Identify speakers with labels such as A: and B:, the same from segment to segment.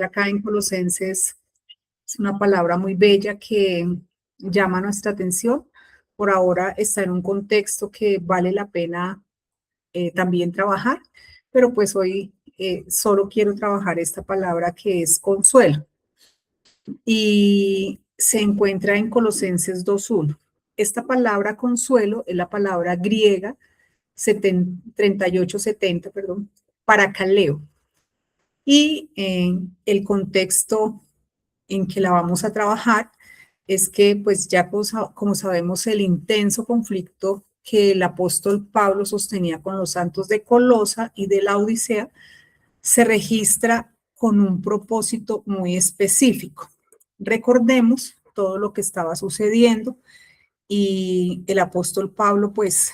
A: Acá en Colosenses es una palabra muy bella que llama nuestra atención. Por ahora está en un contexto que vale la pena también trabajar, pero pues hoy solo quiero trabajar esta palabra que es consuelo. Y se encuentra en Colosenses 2:1. Esta palabra consuelo es la palabra griega 3870, perdón, parakaleo. Y el contexto en que la vamos a trabajar es que, pues ya como sabemos, el intenso conflicto que el apóstol Pablo sostenía con los santos de Colosa y de la Odisea se registra con un propósito muy específico. Recordemos todo lo que estaba sucediendo y el apóstol Pablo, pues,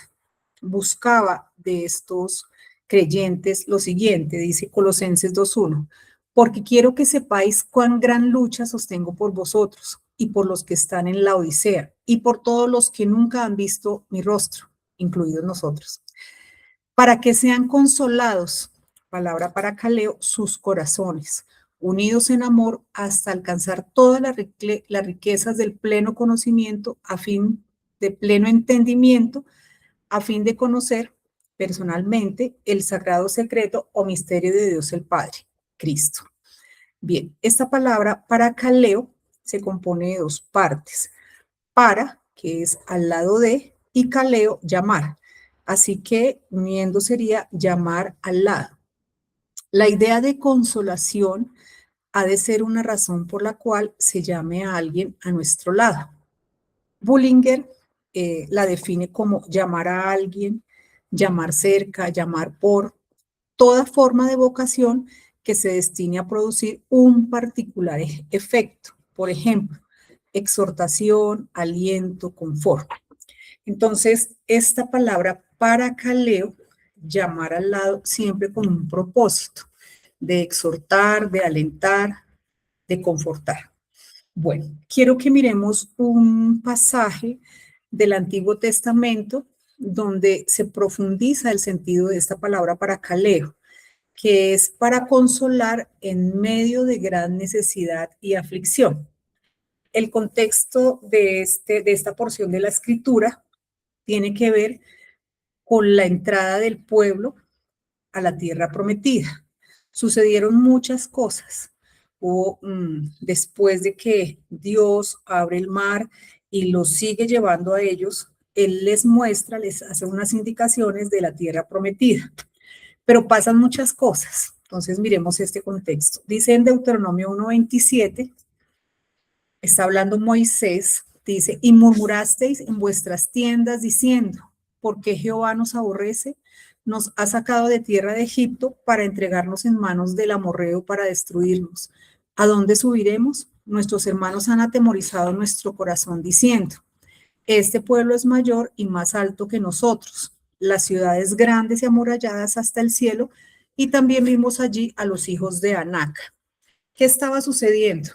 A: buscaba de estos creyentes lo siguiente, dice Colosenses 2:1, porque quiero que sepáis cuán gran lucha sostengo por vosotros y por los que están en la Odisea y por todos los que nunca han visto mi rostro, incluidos nosotros, para que sean consolados, palabra para caleo, sus corazones, unidos en amor hasta alcanzar todas las riquezas del pleno conocimiento, a fin de pleno entendimiento, a fin de conocer personalmente el sagrado secreto o misterio de Dios el Padre, Cristo. Bien, esta palabra parakaleo se compone de dos partes. Para, que es al lado de, y kaleo, llamar. Así que uniendo sería llamar al lado. La idea de consolación ha de ser una razón por la cual se llame a alguien a nuestro lado. Bullinger la define como llamar a alguien, llamar cerca, llamar por, toda forma de vocación que se destine a producir un particular efecto. Por ejemplo, exhortación, aliento, confort. Entonces, esta palabra parakaleo, llamar al lado, siempre con un propósito de exhortar, de alentar, de confortar. Bueno, quiero que miremos un pasaje del Antiguo Testamento donde se profundiza el sentido de esta palabra parakaleo, que es para consolar en medio de gran necesidad y aflicción. El contexto de esta porción de la escritura tiene que ver con la entrada del pueblo a la tierra prometida. Sucedieron muchas cosas. Después de que Dios abre el mar y los sigue llevando a ellos, Él les muestra, les hace unas indicaciones de la tierra prometida. Pero pasan muchas cosas. Entonces miremos este contexto. Dice en Deuteronomio 1:27, está hablando Moisés, dice, y murmurasteis en vuestras tiendas diciendo, ¿por qué Jehová nos aborrece? Nos ha sacado de tierra de Egipto para entregarnos en manos del amorreo para destruirnos. ¿A dónde subiremos? Nuestros hermanos han atemorizado nuestro corazón diciendo, este pueblo es mayor y más alto que nosotros, las ciudades grandes y amuralladas hasta el cielo, y también vimos allí a los hijos de Anac. ¿Qué estaba sucediendo?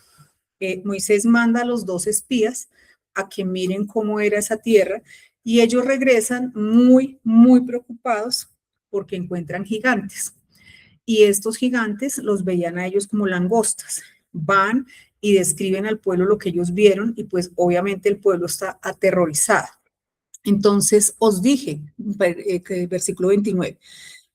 A: Moisés manda a los 2 espías a que miren cómo era esa tierra y ellos regresan muy, muy preocupados porque encuentran gigantes. Y estos gigantes los veían a ellos como langostas. Van y describen al pueblo lo que ellos vieron y pues obviamente el pueblo está aterrorizado. Entonces os dije, versículo 29,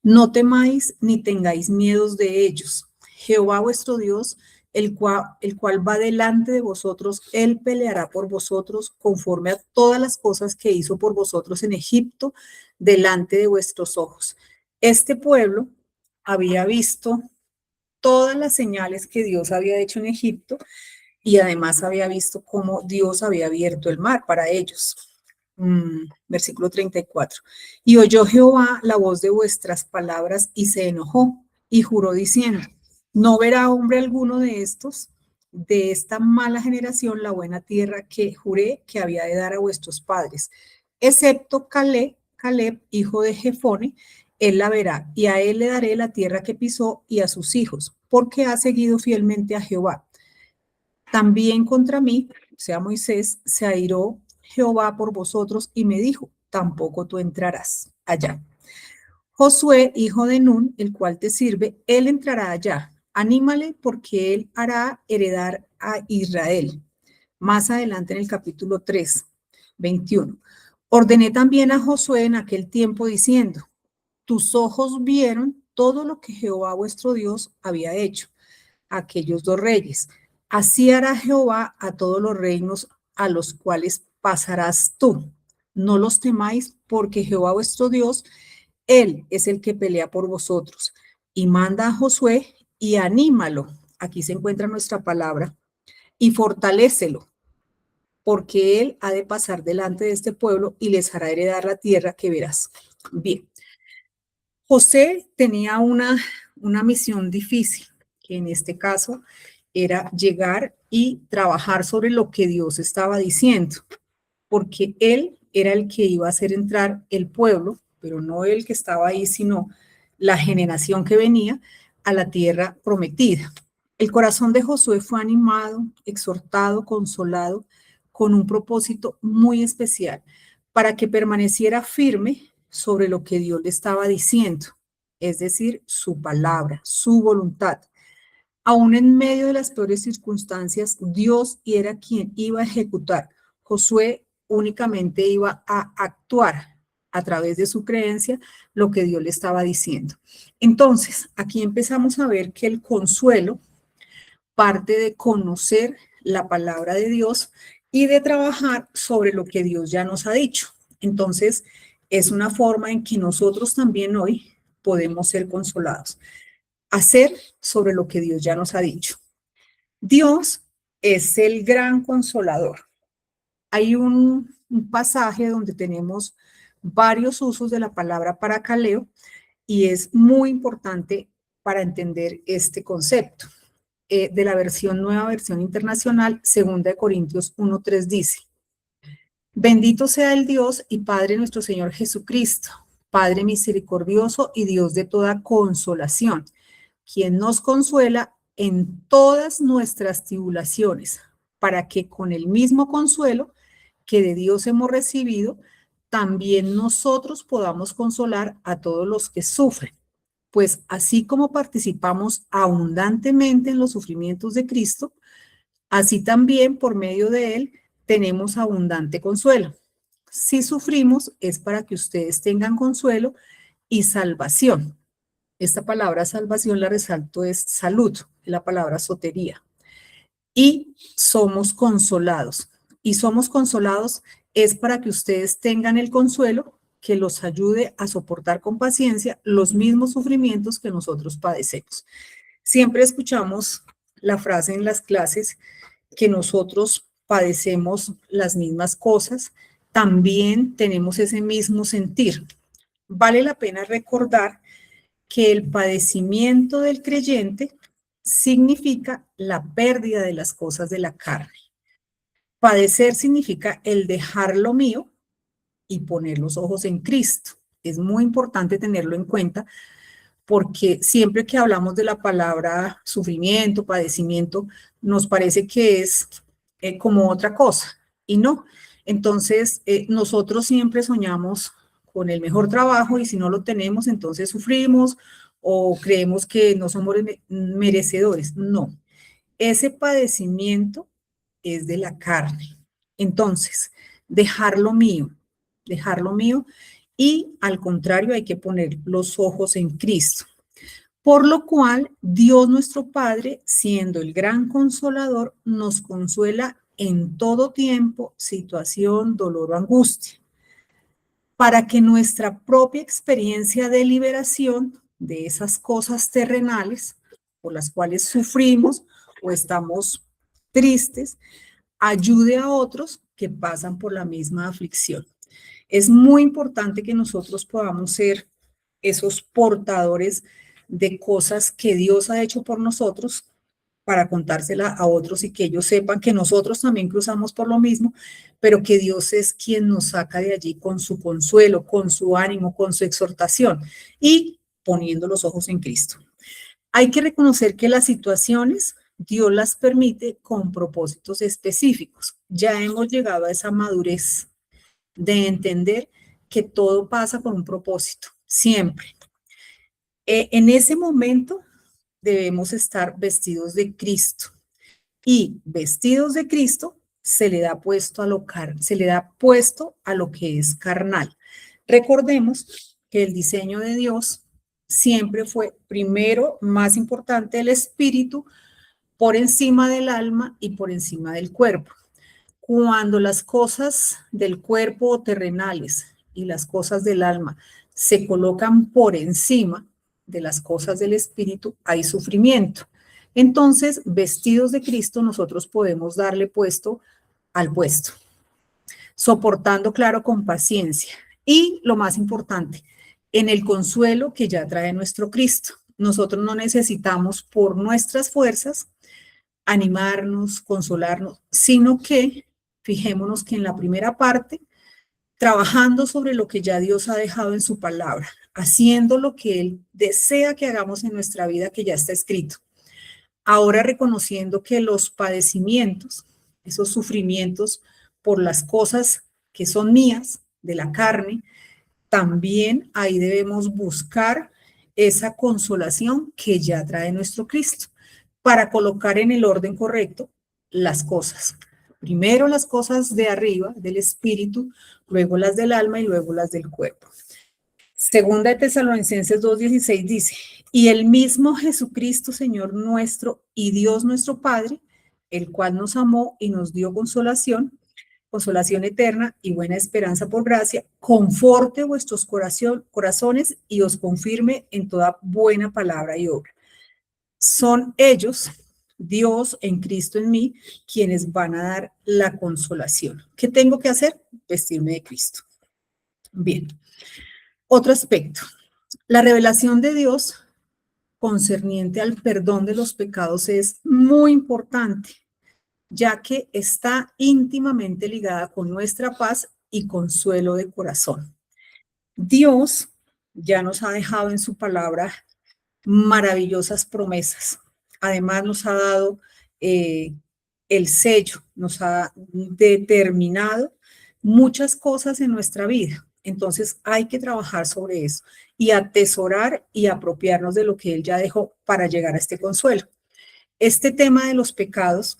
A: no temáis ni tengáis miedos de ellos. Jehová vuestro Dios, el cual va delante de vosotros, él peleará por vosotros conforme a todas las cosas que hizo por vosotros en Egipto, delante de vuestros ojos. Este pueblo había visto todas las señales que Dios había hecho en Egipto y además había visto cómo Dios había abierto el mar para ellos. Versículo 34. Y oyó Jehová la voz de vuestras palabras y se enojó y juró diciendo, no verá hombre alguno de estos, de esta mala generación, la buena tierra que juré que había de dar a vuestros padres, excepto Caleb, hijo de Jefone, él la verá, y a él le daré la tierra que pisó y a sus hijos, porque ha seguido fielmente a Jehová. También contra mí, o sea, Moisés, se airó Jehová por vosotros y me dijo, tampoco tú entrarás allá. Josué, hijo de Nun, el cual te sirve, él entrará allá, Anímale porque él hará heredar a Israel. Más adelante en el capítulo 3, 21. Ordené también a Josué en aquel tiempo diciendo, tus ojos vieron todo lo que Jehová vuestro Dios había hecho a aquellos dos reyes. Así hará Jehová a todos los reinos a los cuales pasarás tú. No los temáis, porque Jehová vuestro Dios, él es el que pelea por vosotros. Y manda a Josué y anímalo. Aquí se encuentra nuestra palabra. Y fortalécelo, porque él ha de pasar delante de este pueblo y les hará heredar la tierra que verás. Bien, José tenía una misión difícil, que en este caso era llegar y trabajar sobre lo que Dios estaba diciendo, porque él era el que iba a hacer entrar el pueblo, pero no el que estaba ahí, sino la generación que venía a la tierra prometida. El corazón de Josué fue animado, exhortado, consolado, con un propósito muy especial, para que permaneciera firme sobre lo que Dios le estaba diciendo, es decir, su palabra, su voluntad. Aún en medio de las peores circunstancias, Dios era quien iba a ejecutar. Josué únicamente iba a actuar a través de su creencia lo que Dios le estaba diciendo. Entonces, aquí empezamos a ver que el consuelo parte de conocer la palabra de Dios y de trabajar sobre lo que Dios ya nos ha dicho. Entonces, es una forma en que nosotros también hoy podemos ser consolados. Hacer sobre lo que Dios ya nos ha dicho. Dios es el gran consolador. Hay un pasaje donde tenemos varios usos de la palabra paracaleo y es muy importante para entender este concepto. De la versión Nueva Versión Internacional, 2 Corintios 1:3 dice, bendito sea el Dios y Padre nuestro Señor Jesucristo, Padre misericordioso y Dios de toda consolación, quien nos consuela en todas nuestras tribulaciones, para que con el mismo consuelo que de Dios hemos recibido, también nosotros podamos consolar a todos los que sufren. Pues así como participamos abundantemente en los sufrimientos de Cristo, así también por medio de Él tenemos abundante consuelo. Si sufrimos es para que ustedes tengan consuelo y salvación. Esta palabra salvación la resalto es salud, la palabra sotería. Y somos consolados. Y somos consolados es para que ustedes tengan el consuelo que los ayude a soportar con paciencia los mismos sufrimientos que nosotros padecemos. Siempre escuchamos la frase en las clases que nosotros padecemos las mismas cosas, también tenemos ese mismo sentir. Vale la pena recordar que el padecimiento del creyente significa la pérdida de las cosas de la carne. Padecer significa el dejar lo mío y poner los ojos en Cristo. Es muy importante tenerlo en cuenta porque siempre que hablamos de la palabra sufrimiento, padecimiento, nos parece que es como otra cosa y no. Entonces, nosotros siempre soñamos con el mejor trabajo y si no lo tenemos, entonces sufrimos o creemos que no somos merecedores. No, ese padecimiento es de la carne. Entonces, dejar lo mío y al contrario hay que poner los ojos en Cristo. Por lo cual, Dios nuestro Padre, siendo el gran consolador, nos consuela en todo tiempo, situación, dolor o angustia, para que nuestra propia experiencia de liberación de esas cosas terrenales por las cuales sufrimos o estamos tristes, ayude a otros que pasan por la misma aflicción. Es muy importante que nosotros podamos ser esos portadores de cosas que Dios ha hecho por nosotros para contársela a otros y que ellos sepan que nosotros también cruzamos por lo mismo, pero que Dios es quien nos saca de allí con su consuelo, con su ánimo, con su exhortación y poniendo los ojos en Cristo. Hay que reconocer que las situaciones Dios las permite con propósitos específicos. Ya hemos llegado a esa madurez de entender que todo pasa por un propósito, siempre. En ese momento debemos estar vestidos de Cristo. Y vestidos de Cristo se le da puesto a lo que es carnal. Recordemos que el diseño de Dios siempre fue primero, más importante, el espíritu por encima del alma y por encima del cuerpo. Cuando las cosas del cuerpo o terrenales y las cosas del alma se colocan por encima de las cosas del espíritu, hay sufrimiento. Entonces, vestidos de Cristo, nosotros podemos darle puesto al puesto, soportando, claro, con paciencia. Y lo más importante, en el consuelo que ya trae nuestro Cristo. Nosotros no necesitamos por nuestras fuerzas animarnos, consolarnos, sino que fijémonos que en la primera parte, trabajando sobre lo que ya Dios ha dejado en su palabra, haciendo lo que Él desea que hagamos en nuestra vida, que ya está escrito. Ahora reconociendo que los padecimientos, esos sufrimientos por las cosas que son mías, de la carne, también ahí debemos buscar esa consolación que ya trae nuestro Cristo, para colocar en el orden correcto las cosas. Primero las cosas de arriba, del espíritu, luego las del alma y luego las del cuerpo. Segunda de Tesalonicenses 2:16 dice, y el mismo Jesucristo, Señor nuestro y Dios nuestro Padre, el cual nos amó y nos dio consolación eterna y buena esperanza por gracia, conforte vuestros corazones y os confirme en toda buena palabra y obra. Son ellos, Dios en Cristo en mí, quienes van a dar la consolación. ¿Qué tengo que hacer? Vestirme de Cristo. Bien. Otro aspecto. La revelación de Dios concerniente al perdón de los pecados es muy importante, ya que está íntimamente ligada con nuestra paz y consuelo de corazón. Dios ya nos ha dejado en su palabra maravillosas promesas. Además nos ha dado el sello, nos ha determinado muchas cosas en nuestra vida. Entonces hay que trabajar sobre eso y atesorar y apropiarnos de lo que Él ya dejó para llegar a este consuelo. Este tema de los pecados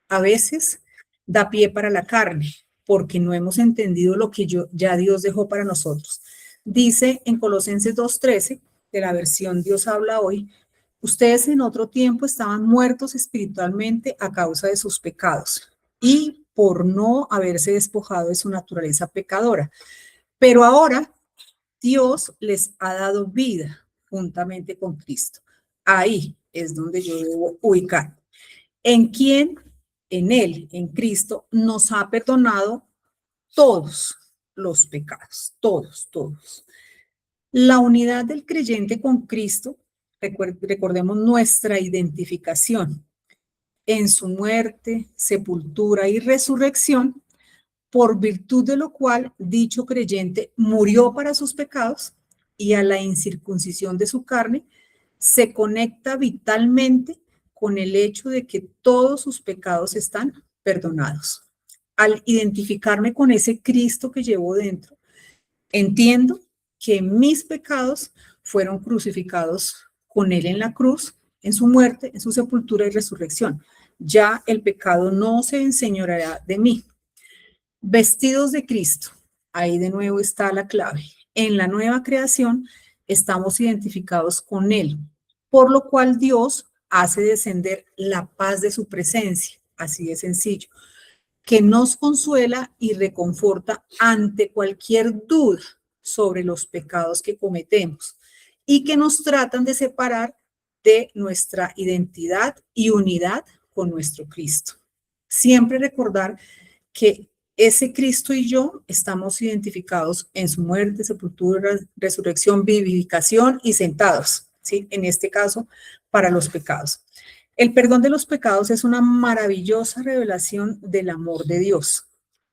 A: a veces da pie para la carne, porque no hemos entendido lo que ya Dios dejó para nosotros. Dice en Colosenses 2:13, de la versión Dios habla hoy, ustedes en otro tiempo estaban muertos espiritualmente a causa de sus pecados y por no haberse despojado de su naturaleza pecadora. Pero ahora Dios les ha dado vida juntamente con Cristo. Ahí es donde yo debo ubicar. En quien, en Él, en Cristo, nos ha perdonado todos los pecados, todos. La unidad del creyente con Cristo, recordemos nuestra identificación en su muerte, sepultura y resurrección, por virtud de lo cual dicho creyente murió para sus pecados y a la incircuncisión de su carne se conecta vitalmente con el hecho de que todos sus pecados están perdonados. Al identificarme con ese Cristo que llevo dentro, entiendo que mis pecados fueron crucificados con Él en la cruz, en su muerte, en su sepultura y resurrección. Ya el pecado no se enseñoreará de mí. Vestidos de Cristo, ahí de nuevo está la clave. En la nueva creación estamos identificados con Él, por lo cual Dios hace descender la paz de su presencia, así de sencillo, que nos consuela y reconforta ante cualquier duda sobre los pecados que cometemos y que nos tratan de separar de nuestra identidad y unidad con nuestro Cristo. Siempre recordar que ese Cristo y yo estamos identificados en su muerte, sepultura, resurrección, vivificación y sentados, ¿sí? En este caso, para los pecados. El perdón de los pecados es una maravillosa revelación del amor de Dios,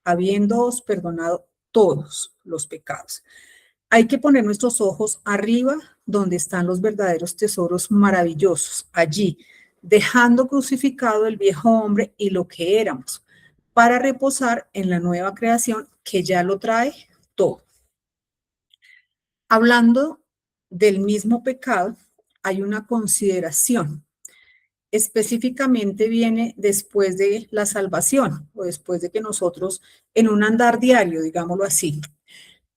A: habiéndoos perdonado todos los pecados. Hay que poner nuestros ojos arriba, donde están los verdaderos tesoros maravillosos, allí, dejando crucificado el viejo hombre y lo que éramos, para reposar en la nueva creación que ya lo trae todo. Hablando del mismo pecado, hay una consideración. Específicamente viene después de la salvación o después de que nosotros, en un andar diario, digámoslo así,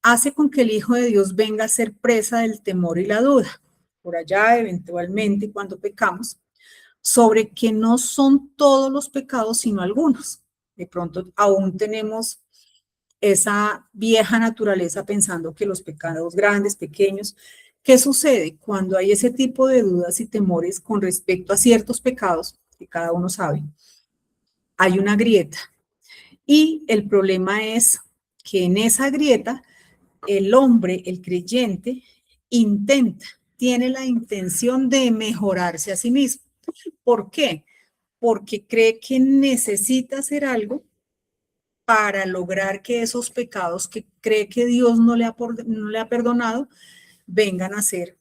A: hace con que el Hijo de Dios venga a ser presa del temor y la duda. Por allá, eventualmente, cuando pecamos, sobre que no son todos los pecados, sino algunos. De pronto aún tenemos esa vieja naturaleza pensando que los pecados grandes, pequeños. ¿Qué sucede cuando hay ese tipo de dudas y temores con respecto a ciertos pecados que cada uno sabe? Hay una grieta y el problema es que en esa grieta el hombre, el creyente, tiene la intención de mejorarse a sí mismo. ¿Por qué? Porque cree que necesita hacer algo para lograr que esos pecados que cree que Dios no le ha perdonado vengan a ser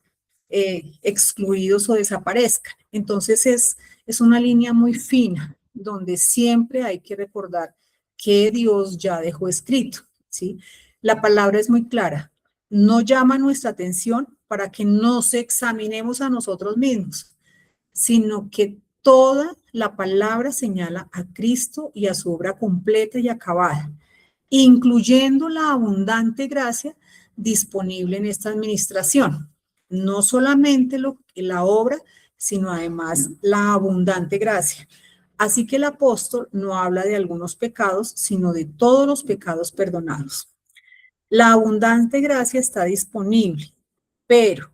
A: excluidos o desaparezcan. Entonces es una línea muy fina donde siempre hay que recordar que Dios ya dejó escrito, ¿sí? La palabra es muy clara, no llama nuestra atención para que nos examinemos a nosotros mismos, sino que toda la palabra señala a Cristo y a su obra completa y acabada, incluyendo la abundante gracia disponible en esta administración. No solamente la obra, sino además la abundante gracia. Así que el apóstol no habla de algunos pecados, sino de todos los pecados perdonados. La abundante gracia está disponible, pero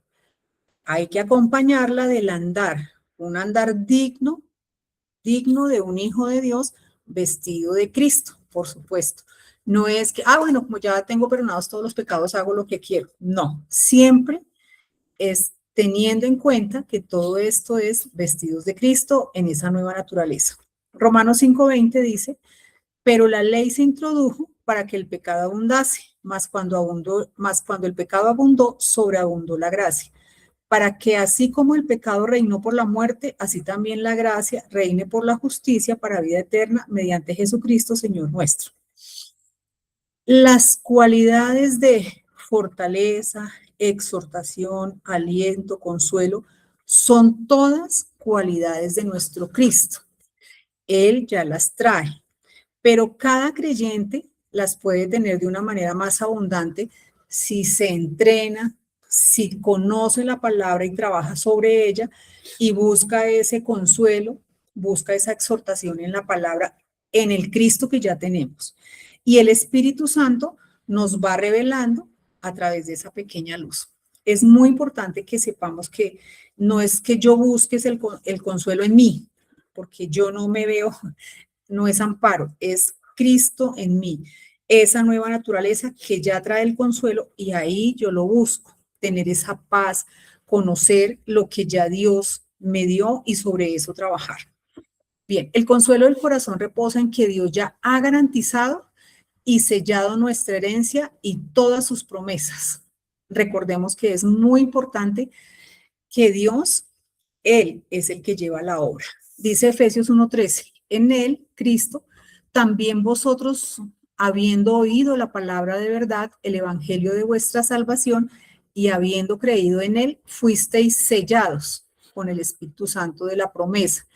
A: hay que acompañarla del andar, un andar digno de un hijo de Dios vestido de Cristo, por supuesto. No es que, bueno, como ya tengo perdonados todos los pecados, hago lo que quiero. No, siempre es teniendo en cuenta que todo esto es vestidos de Cristo en esa nueva naturaleza. Romanos 5:20 dice, pero la ley se introdujo para que el pecado abundase, más cuando el pecado abundó, sobreabundó la gracia, para que así como el pecado reinó por la muerte, así también la gracia reine por la justicia para vida eterna mediante Jesucristo, Señor nuestro. Las cualidades de fortaleza, exhortación, aliento, consuelo, son todas cualidades de nuestro Cristo. Él ya las trae, pero cada creyente las puede tener de una manera más abundante si se entrena, si conoce la palabra y trabaja sobre ella y busca ese consuelo, busca esa exhortación en la palabra, en el Cristo que ya tenemos. Y el Espíritu Santo nos va revelando a través de esa pequeña luz. Es muy importante que sepamos que no es que yo busque el consuelo en mí, porque yo no me veo, no es amparo, es Cristo en mí, esa nueva naturaleza que ya trae el consuelo y ahí yo lo busco, tener esa paz, conocer lo que ya Dios me dio y sobre eso trabajar. Bien, el consuelo del corazón reposa en que Dios ya ha garantizado y sellado nuestra herencia y todas sus promesas. Recordemos que es muy importante que Dios, Él es el que lleva la obra. Dice Efesios 1:13, en Él, Cristo, también vosotros, habiendo oído la palabra de verdad, el evangelio de vuestra salvación, y habiendo creído en Él, fuisteis sellados con el Espíritu Santo de la promesa,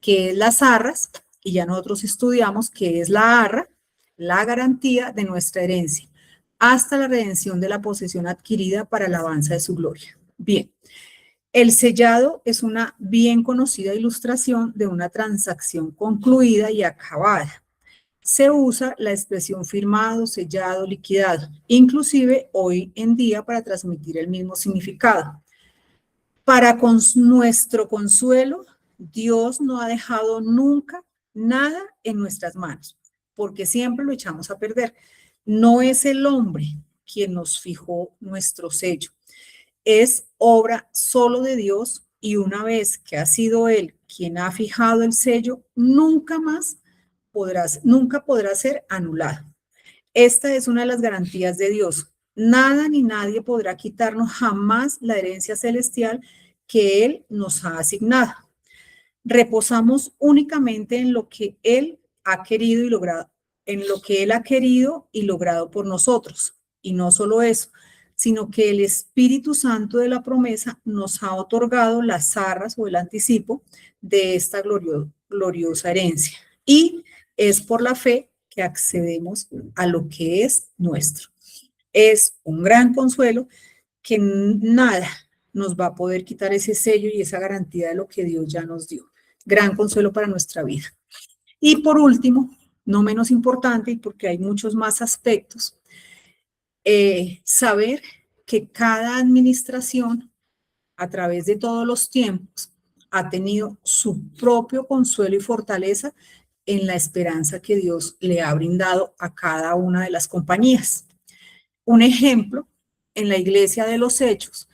A: que es las arras, y ya nosotros estudiamos que es la arra, la garantía de nuestra herencia, hasta la redención de la posesión adquirida para alabanza de su gloria. Bien, el sellado es una bien conocida ilustración de una transacción concluida y acabada. Se usa la expresión firmado, sellado, liquidado, inclusive hoy en día para transmitir el mismo significado. Para nuestro consuelo, Dios no ha dejado nunca nada en nuestras manos, porque siempre lo echamos a perder. No es el hombre quien nos fijó nuestro sello, es obra solo de Dios y una vez que ha sido Él quien ha fijado el sello, nunca podrá ser anulado. Esta es una de las garantías de Dios. Nada ni nadie podrá quitarnos jamás la herencia celestial que Él nos ha asignado. Reposamos únicamente en lo que Él ha querido y logrado, en lo que Él ha querido y logrado por nosotros. Y no solo eso, sino que el Espíritu Santo de la promesa nos ha otorgado las arras o el anticipo de esta gloriosa herencia. Y es por la fe que accedemos a lo que es nuestro. Es un gran consuelo que nada nos va a poder quitar ese sello y esa garantía de lo que Dios ya nos dio. Gran consuelo para nuestra vida. Y por último, no menos importante, y porque hay muchos más aspectos, saber que cada administración, a través de todos los tiempos, ha tenido su propio consuelo y fortaleza en la esperanza que Dios le ha brindado a cada una de las compañías. Un ejemplo, en la iglesia de los Hechos,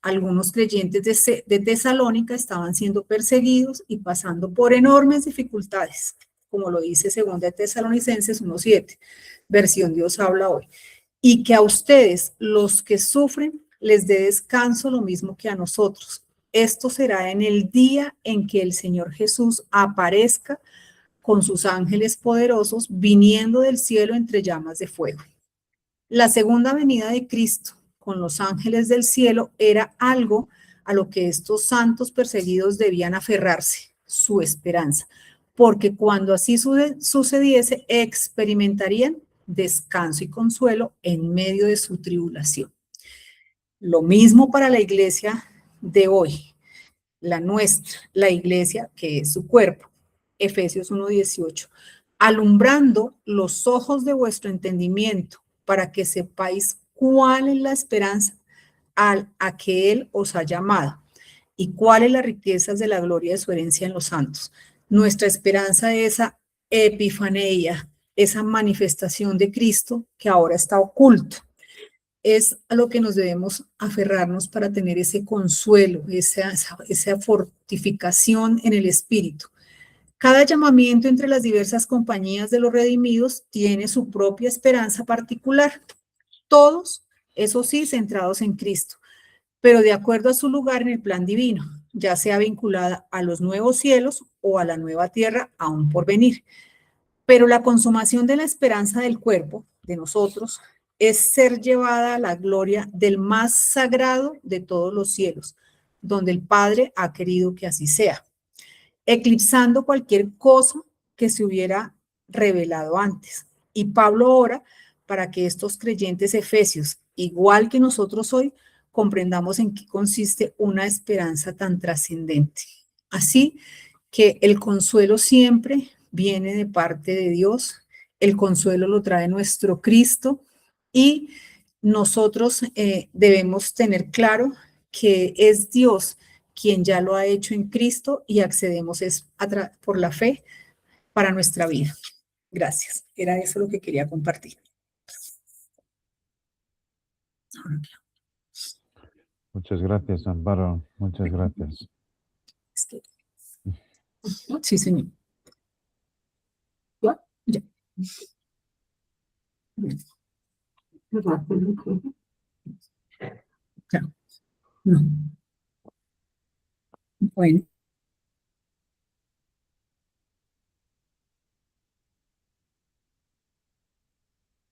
A: algunos creyentes de Tesalónica estaban siendo perseguidos y pasando por enormes dificultades, como lo dice 2 Tesalonicenses 1:7, versión Dios habla hoy. Y que a ustedes, los que sufren, les dé descanso lo mismo que a nosotros. Esto será en el día en que el Señor Jesús aparezca con sus ángeles poderosos viniendo del cielo entre llamas de fuego. La segunda venida de Cristo con los ángeles del cielo era algo a lo que estos santos perseguidos debían aferrarse, su esperanza, porque cuando así sucediese, experimentarían descanso y consuelo en medio de su tribulación. Lo mismo para la iglesia de hoy, la nuestra, la iglesia que es su cuerpo. Efesios 1:18. Alumbrando los ojos de vuestro entendimiento para que sepáis cuál es la esperanza a que Él os ha llamado y cuáles las riquezas de la gloria de su herencia en los santos. Nuestra esperanza es esa epifaneia, esa manifestación de Cristo que ahora está oculto. Es a lo que nos debemos aferrarnos para tener ese consuelo, esa fortificación en el espíritu. Cada llamamiento entre las diversas compañías de los redimidos tiene su propia esperanza particular. Todos, eso sí, centrados en Cristo, pero de acuerdo a su lugar en el plan divino, ya sea vinculada a los nuevos cielos o a la nueva tierra aún por venir. Pero la consumación de la esperanza del cuerpo, de nosotros, es ser llevada a la gloria del más sagrado de todos los cielos, donde el Padre ha querido que así sea, eclipsando cualquier cosa que se hubiera revelado antes. Y Pablo ora para que estos creyentes efesios, igual que nosotros hoy, comprendamos en qué consiste una esperanza tan trascendente. Así que el consuelo siempre viene de parte de Dios, el consuelo lo trae nuestro Cristo y nosotros debemos tener claro que es Dios quien ya lo ha hecho en Cristo y accedemos por la fe para nuestra vida. Gracias. Era eso lo que quería compartir.
B: Muchas gracias, Amparo. Muchas gracias.
A: Sí, señor. ¿Ya? Ya. Ya. No. Bueno.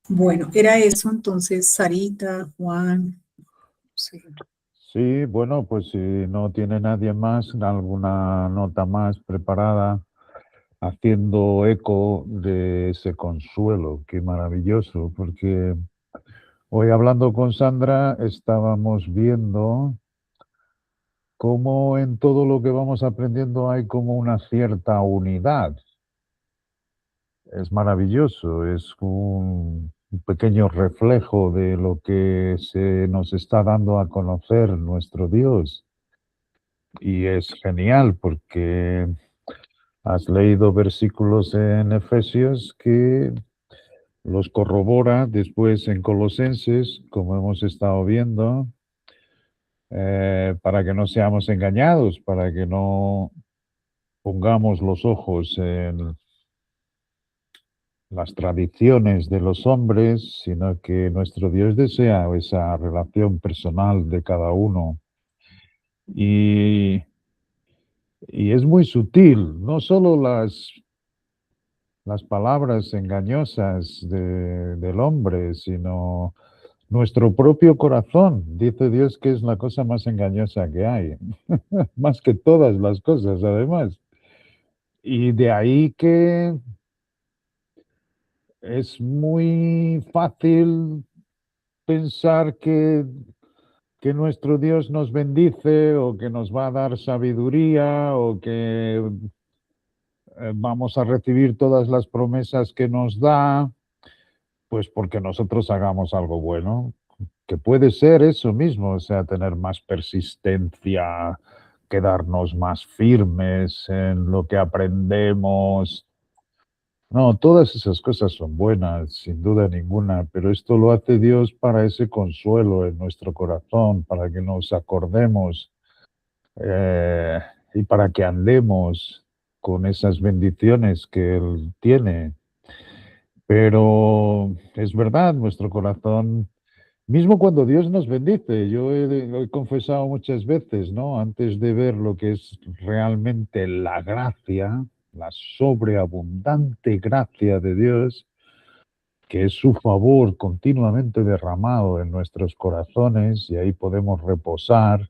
A: Bueno, era eso entonces, Sarita, Juan. Sí.
B: Sí, bueno, pues si no tiene nadie más, alguna nota más preparada, haciendo eco de ese consuelo, qué maravilloso, porque hoy hablando con Sandra estábamos viendo cómo en todo lo que vamos aprendiendo hay como una cierta unidad. Es maravilloso, es un pequeño reflejo de lo que se nos está dando a conocer nuestro Dios. Y es genial porque has leído versículos en Efesios que los corrobora después en Colosenses, como hemos estado viendo, para que no seamos engañados, para que no pongamos los ojos en las tradiciones de los hombres, sino que nuestro Dios desea esa relación personal de cada uno. Y es muy sutil, no solo las palabras engañosas del hombre, sino Nuestro propio corazón, dice Dios que es la cosa más engañosa que hay, más que todas las cosas, además. Y de ahí que es muy fácil pensar que nuestro Dios nos bendice o que nos va a dar sabiduría o que vamos a recibir todas las promesas que nos da, pues porque nosotros hagamos algo bueno, que puede ser eso mismo, o sea, tener más persistencia, quedarnos más firmes en lo que aprendemos. No, todas esas cosas son buenas, sin duda ninguna, pero esto lo hace Dios para ese consuelo en nuestro corazón, para que nos acordemos eh, y para que andemos con esas bendiciones que Él tiene. Pero es verdad, nuestro corazón, mismo cuando Dios nos bendice, yo he confesado muchas veces, ¿no? Antes de ver lo que es realmente la gracia, la sobreabundante gracia de Dios, que es su favor continuamente derramado en nuestros corazones y ahí podemos reposar.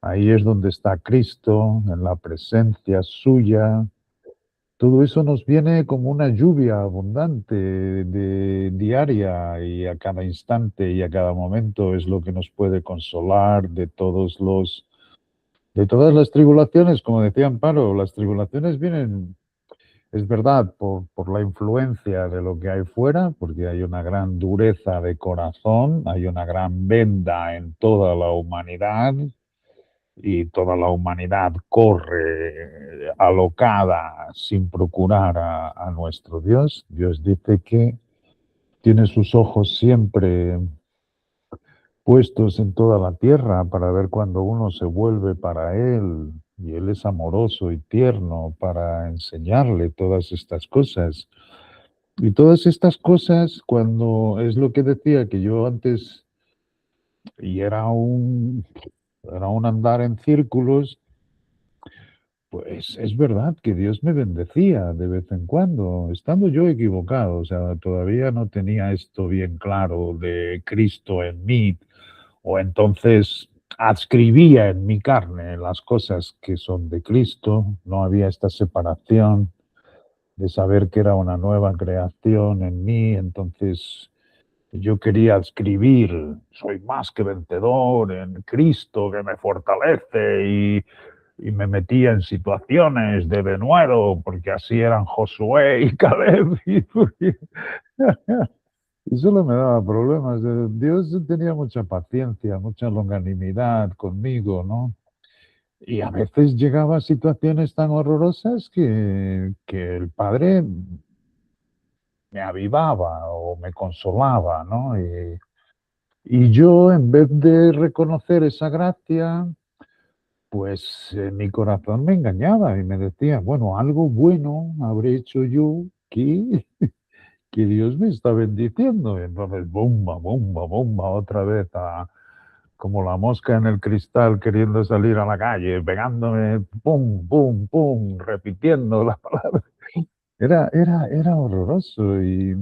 B: Ahí es donde está Cristo, en la presencia suya. Todo eso nos viene como una lluvia abundante diaria y a cada instante y a cada momento es lo que nos puede consolar de todas las tribulaciones, como decía Amparo, las tribulaciones vienen, es verdad, por la influencia de lo que hay fuera, porque hay una gran dureza de corazón, hay una gran venda en toda la humanidad, y toda la humanidad corre alocada sin procurar a nuestro Dios. Dios dice que tiene sus ojos siempre puestos en toda la tierra para ver cuando uno se vuelve para Él. Y Él es amoroso y tierno para enseñarle todas estas cosas. Y todas estas cosas, cuando es lo que decía que yo antes, y era un andar en círculos. Pues es verdad que Dios me bendecía de vez en cuando, estando yo equivocado, o sea, todavía no tenía esto bien claro de Cristo en mí, o entonces adscribía en mi carne las cosas que son de Cristo, no había esta separación de saber que era una nueva creación en mí, entonces yo quería escribir, soy más que vencedor en Cristo que me fortalece y me metía en situaciones de denuedo, porque así eran Josué y Caleb. Y solo me daba problemas. Dios tenía mucha paciencia, mucha longanimidad conmigo, ¿no? Y a veces llegaba a situaciones tan horrorosas que el Padre me avivaba o me consolaba, ¿no? Y yo, en vez de reconocer esa gracia, pues mi corazón me engañaba y me decía, bueno, algo bueno habré hecho yo que Dios me está bendiciendo. Y entonces, bomba, bomba, bomba, otra vez como la mosca en el cristal queriendo salir a la calle, pegándome, pum, pum, pum, repitiendo las palabras. Era horroroso y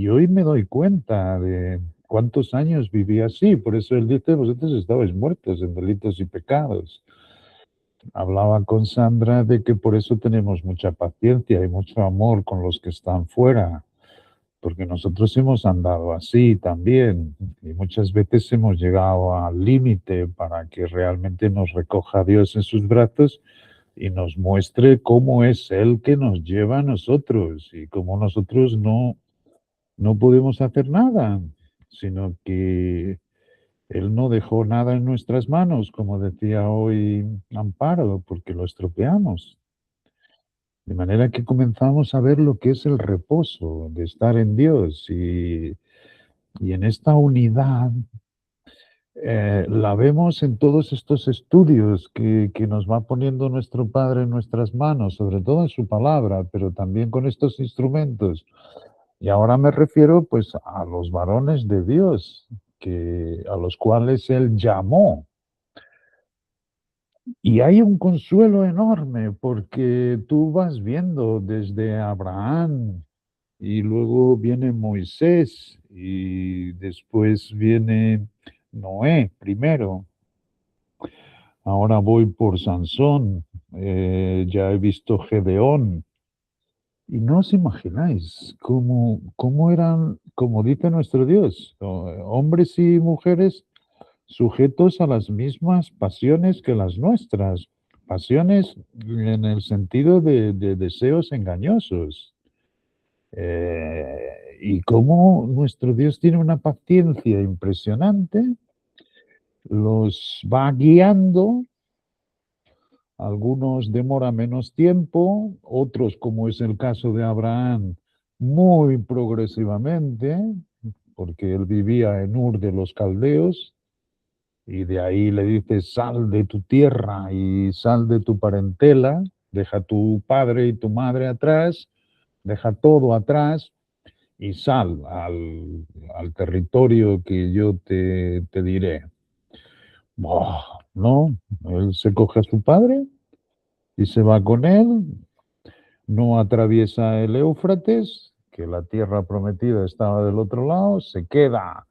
B: hoy me doy cuenta de cuántos años viví así. Por eso él dice, vosotros estabais muertos en delitos y pecados. Hablaba con Sandra de que por eso tenemos mucha paciencia y mucho amor con los que están fuera, porque nosotros hemos andado así también y muchas veces hemos llegado al límite para que realmente nos recoja Dios en sus brazos y nos muestre cómo es Él que nos lleva a nosotros y cómo nosotros no podemos hacer nada, sino que Él no dejó nada en nuestras manos, como decía hoy Amparo, porque lo estropeamos. De manera que comenzamos a ver lo que es el reposo de estar en Dios y en esta unidad la vemos en todos estos estudios que nos va poniendo nuestro Padre en nuestras manos, sobre todo en su palabra, pero también con estos instrumentos. Y ahora me refiero pues a los varones de Dios, a los cuales Él llamó. Y hay un consuelo enorme porque tú vas viendo desde Abraham y luego viene Moisés y después viene Noé primero. Ahora voy por Sansón, ya he visto Gedeón. Y no os imagináis cómo eran, como dice nuestro Dios, hombres y mujeres sujetos a las mismas pasiones que las nuestras, pasiones en el sentido de deseos engañosos. Y cómo nuestro Dios tiene una paciencia impresionante, los va guiando, algunos demora menos tiempo, otros, como es el caso de Abraham, muy progresivamente, porque él vivía en Ur de los Caldeos, y de ahí le dice, sal de tu tierra y sal de tu parentela, deja tu padre y tu madre atrás, deja todo atrás y sal al territorio que yo te diré. Buah, no, él se coge a su padre y se va con él, no atraviesa el Éufrates, que la tierra prometida estaba del otro lado, se queda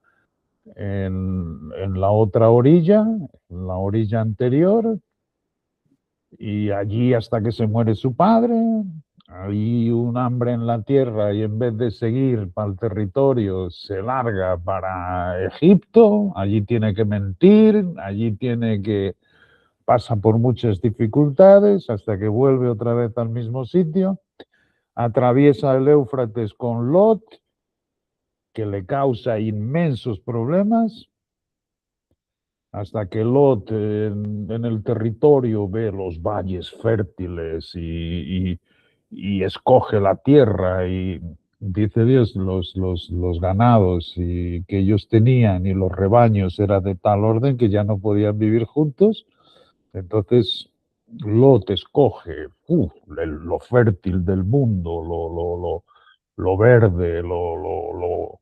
B: en la otra orilla, en la orilla anterior, y allí hasta que se muere su padre, hay un hambre en la tierra y en vez de seguir para el territorio se larga para Egipto, allí tiene que mentir, allí tiene que pasa por muchas dificultades hasta que vuelve otra vez al mismo sitio, atraviesa el Éufrates con Lot, que le causa inmensos problemas, hasta que Lot en el territorio ve los valles fértiles y escoge la tierra y dice Dios, los ganados y que ellos tenían y los rebaños era de tal orden que ya no podían vivir juntos. Entonces Lot escoge lo fértil del mundo, lo verde, lo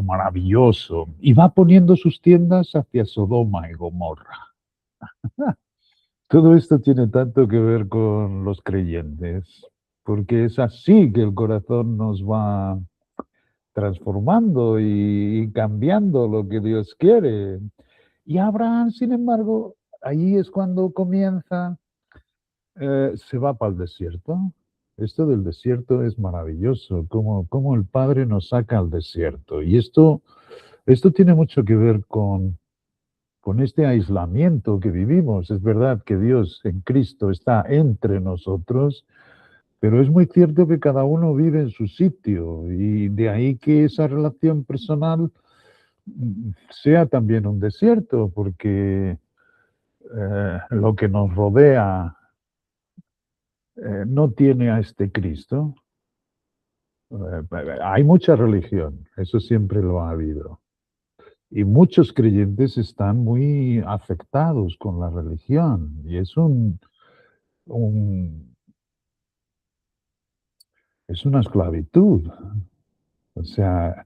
B: maravilloso, y va poniendo sus tiendas hacia Sodoma y Gomorra. Todo esto tiene tanto que ver con los creyentes, porque es así que el corazón nos va transformando y cambiando lo que Dios quiere. Y Abraham, sin embargo, ahí es cuando comienza, se va para el desierto. Esto del desierto es maravilloso, como el Padre nos saca al desierto. Y esto tiene mucho que ver con este aislamiento que vivimos. Es verdad que Dios en Cristo está entre nosotros, pero es muy cierto que cada uno vive en su sitio y de ahí que esa relación personal sea también un desierto, porque lo que nos rodea no tiene a este Cristo. Hay mucha religión, eso siempre lo ha habido. Y muchos creyentes están muy afectados con la religión y un- es una esclavitud. O sea,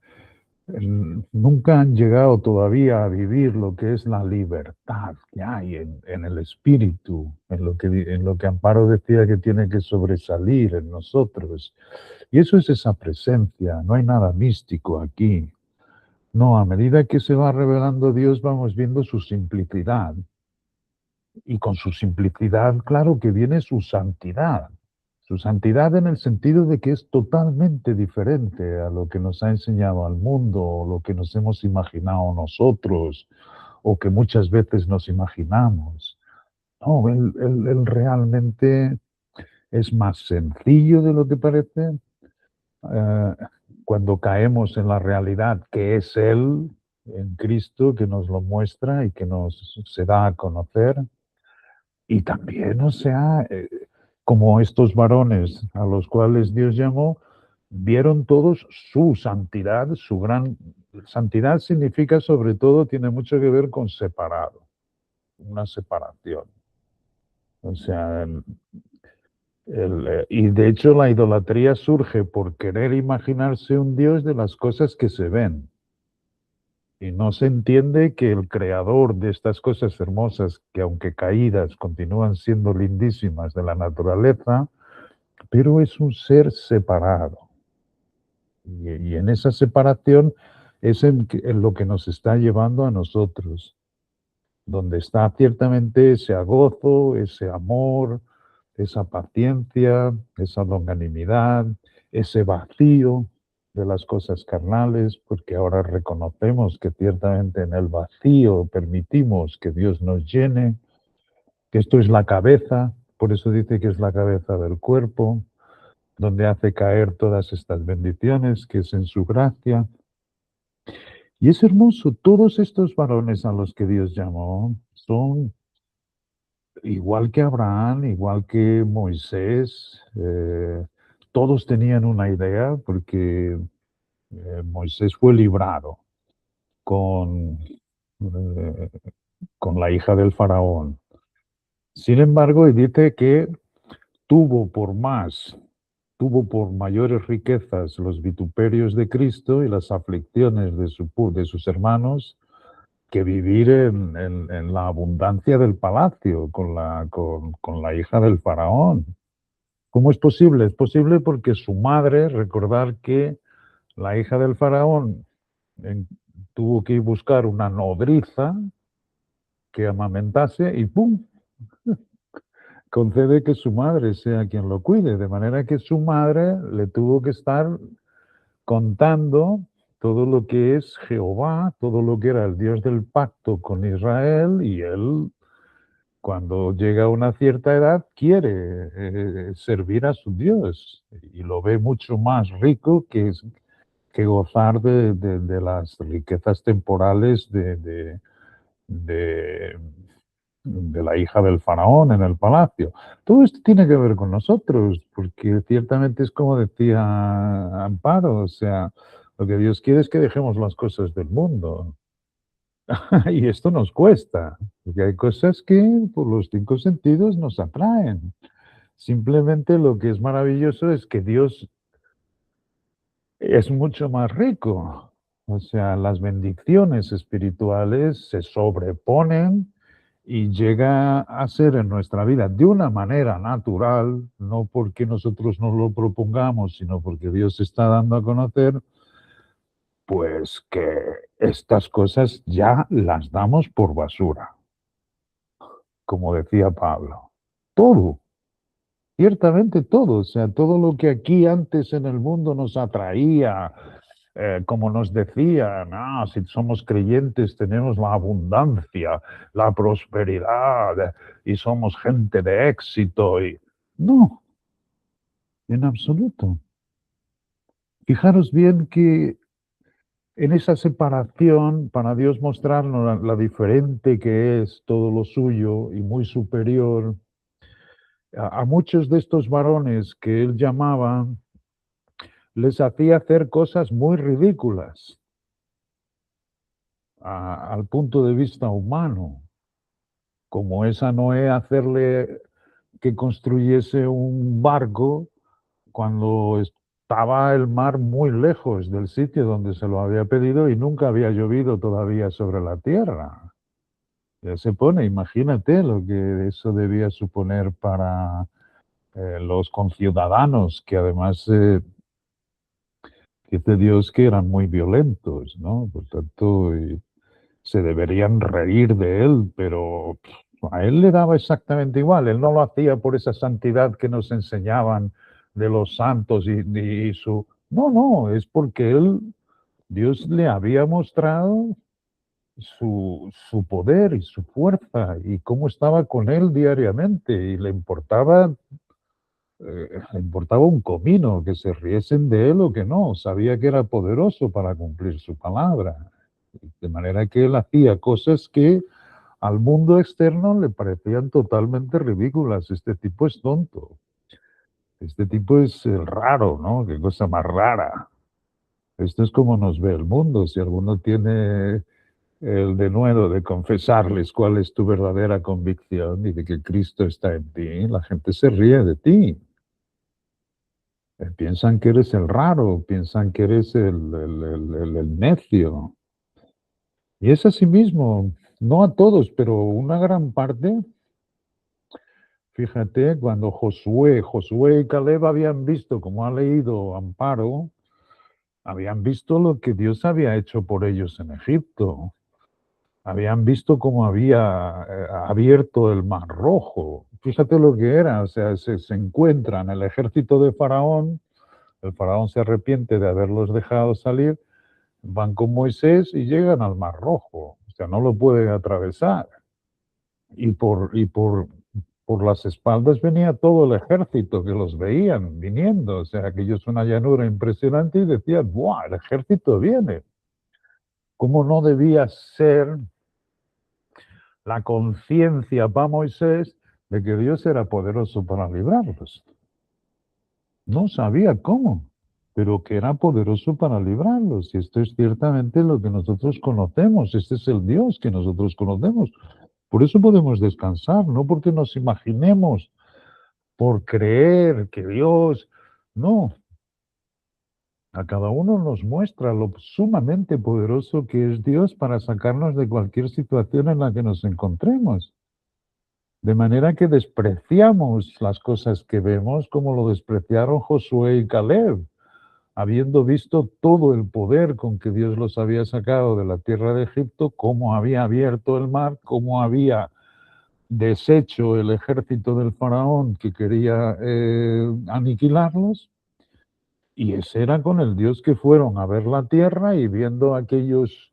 B: nunca han llegado todavía a vivir lo que es la libertad que hay en el espíritu, en lo que Amparo decía que tiene que sobresalir en nosotros. Y eso es esa presencia, no hay nada místico aquí. No, a medida que se va revelando Dios vamos viendo su simplicidad. Y con su simplicidad, claro que viene su santidad. Su santidad en el sentido de que es totalmente diferente a lo que nos ha enseñado al mundo, o lo que nos hemos imaginado nosotros, o que muchas veces nos imaginamos. No, él realmente es más sencillo de lo que parece. eh, Cuando caemos en la realidad que es Él, en Cristo, que nos lo muestra y que nos se da a conocer. Y también, o sea, como estos varones a los cuales Dios llamó, vieron todos su santidad, su gran santidad significa sobre todo, tiene mucho que ver con separado, una separación. O sea, y de hecho la idolatría surge por querer imaginarse un Dios de las cosas que se ven. Y no se entiende que el creador de estas cosas hermosas, que aunque caídas continúan siendo lindísimas de la naturaleza, pero es un ser separado. Y en esa separación es en lo que nos está llevando a nosotros, donde está ciertamente ese gozo, ese amor, esa paciencia, esa longanimidad, ese vacío de las cosas carnales, porque ahora reconocemos que ciertamente en el vacío permitimos que Dios nos llene, que esto es la cabeza, por eso dice que es la cabeza del cuerpo, donde hace caer todas estas bendiciones, que es en su gracia. Y es hermoso, todos estos varones a los que Dios llamó son igual que Abraham, igual que Moisés, todos tenían una idea porque Moisés fue librado con, eh, con la hija del faraón. Sin embargo, y dice que tuvo por más, tuvo por mayores riquezas los vituperios de Cristo y las aflicciones de sus hermanos que vivir en la abundancia del palacio con la hija del faraón. ¿Cómo es posible? Es posible porque su madre, recordar que la hija del faraón en- tuvo que ir buscar una nodriza que amamentase y ¡pum! Concede que su madre sea quien lo cuide, de manera que su madre le tuvo que estar contando todo lo que es Jehová, todo lo que era el Dios del pacto con Israel, y él, cuando llega a una cierta edad, quiere servir a su Dios y lo ve mucho más rico que gozar de las riquezas temporales de, de la hija del faraón en el palacio. Todo esto tiene que ver con nosotros, porque ciertamente es como decía Amparo, o sea, lo que Dios quiere es que dejemos las cosas del mundo. Y esto nos cuesta, porque hay cosas que por los cinco sentidos nos atraen. Simplemente lo que es maravilloso es que Dios es mucho más rico. O sea, las bendiciones espirituales se sobreponen y llega a ser en nuestra vida de una manera natural, no porque nosotros nos lo propongamos, sino porque Dios está dando a conocer, pues que estas cosas ya las damos por basura, como decía Pablo. Todo, ciertamente todo, o sea, todo lo que aquí antes en el mundo nos atraía, como nos decían, si somos creyentes tenemos la abundancia, la prosperidad y somos gente de éxito. Y no, en absoluto. Fijaros bien que en esa separación, para Dios mostrarnos la diferente que es todo lo suyo y muy superior, a muchos de estos varones que él llamaba, les hacía hacer cosas muy ridículas al punto de vista humano, como es a Noé hacerle que construyese un barco cuando estaba el mar muy lejos del sitio donde se lo había pedido y nunca había llovido todavía sobre la tierra. Ya se pone, imagínate lo que eso debía suponer para los conciudadanos, que además dice Dios que eran muy violentos, ¿no? Por tanto, se deberían reír de él, pero a él le daba exactamente igual. Él no lo hacía por esa santidad que nos enseñaban de los santos y su... No, no, es porque él, Dios le había mostrado su poder y su fuerza y cómo estaba con él diariamente y le importaba un comino que se riesen de él o que no, sabía que era poderoso para cumplir su palabra. De manera que él hacía cosas que al mundo externo le parecían totalmente ridículas. Este tipo es tonto. Este tipo es raro, ¿no? Qué cosa más rara. Esto es como nos ve el mundo. Si alguno tiene el denuedo de confesarles cuál es tu verdadera convicción y de que Cristo está en ti, la gente se ríe de ti. Piensan que eres el raro, piensan que eres el necio. Y es así mismo, no a todos, pero una gran parte. Fíjate, cuando Josué y Caleb habían visto, como ha leído Amparo, habían visto lo que Dios había hecho por ellos en Egipto. Habían visto cómo había abierto el Mar Rojo. Fíjate lo que era, o sea, se encuentran el ejército de Faraón, el Faraón se arrepiente de haberlos dejado salir, van con Moisés y llegan al Mar Rojo, o sea, no lo pueden atravesar. Y por las espaldas venía todo el ejército que los veían viniendo, o sea, aquello es una llanura impresionante y decían, ¡buah, el ejército viene! ¿Cómo no debía ser la conciencia para Moisés de que Dios era poderoso para librarlos? No sabía cómo, pero que era poderoso para librarlos. Y esto es ciertamente lo que nosotros conocemos. Este es el Dios que nosotros conocemos. Por eso podemos descansar, no porque nos imaginemos, por creer que Dios... No, a cada uno nos muestra lo sumamente poderoso que es Dios para sacarnos de cualquier situación en la que nos encontremos. De manera que despreciamos las cosas que vemos como lo despreciaron Josué y Caleb, habiendo visto todo el poder con que Dios los había sacado de la tierra de Egipto, cómo había abierto el mar, cómo había deshecho el ejército del faraón que quería aniquilarlos, y ese era con el Dios que fueron a ver la tierra y viendo aquellos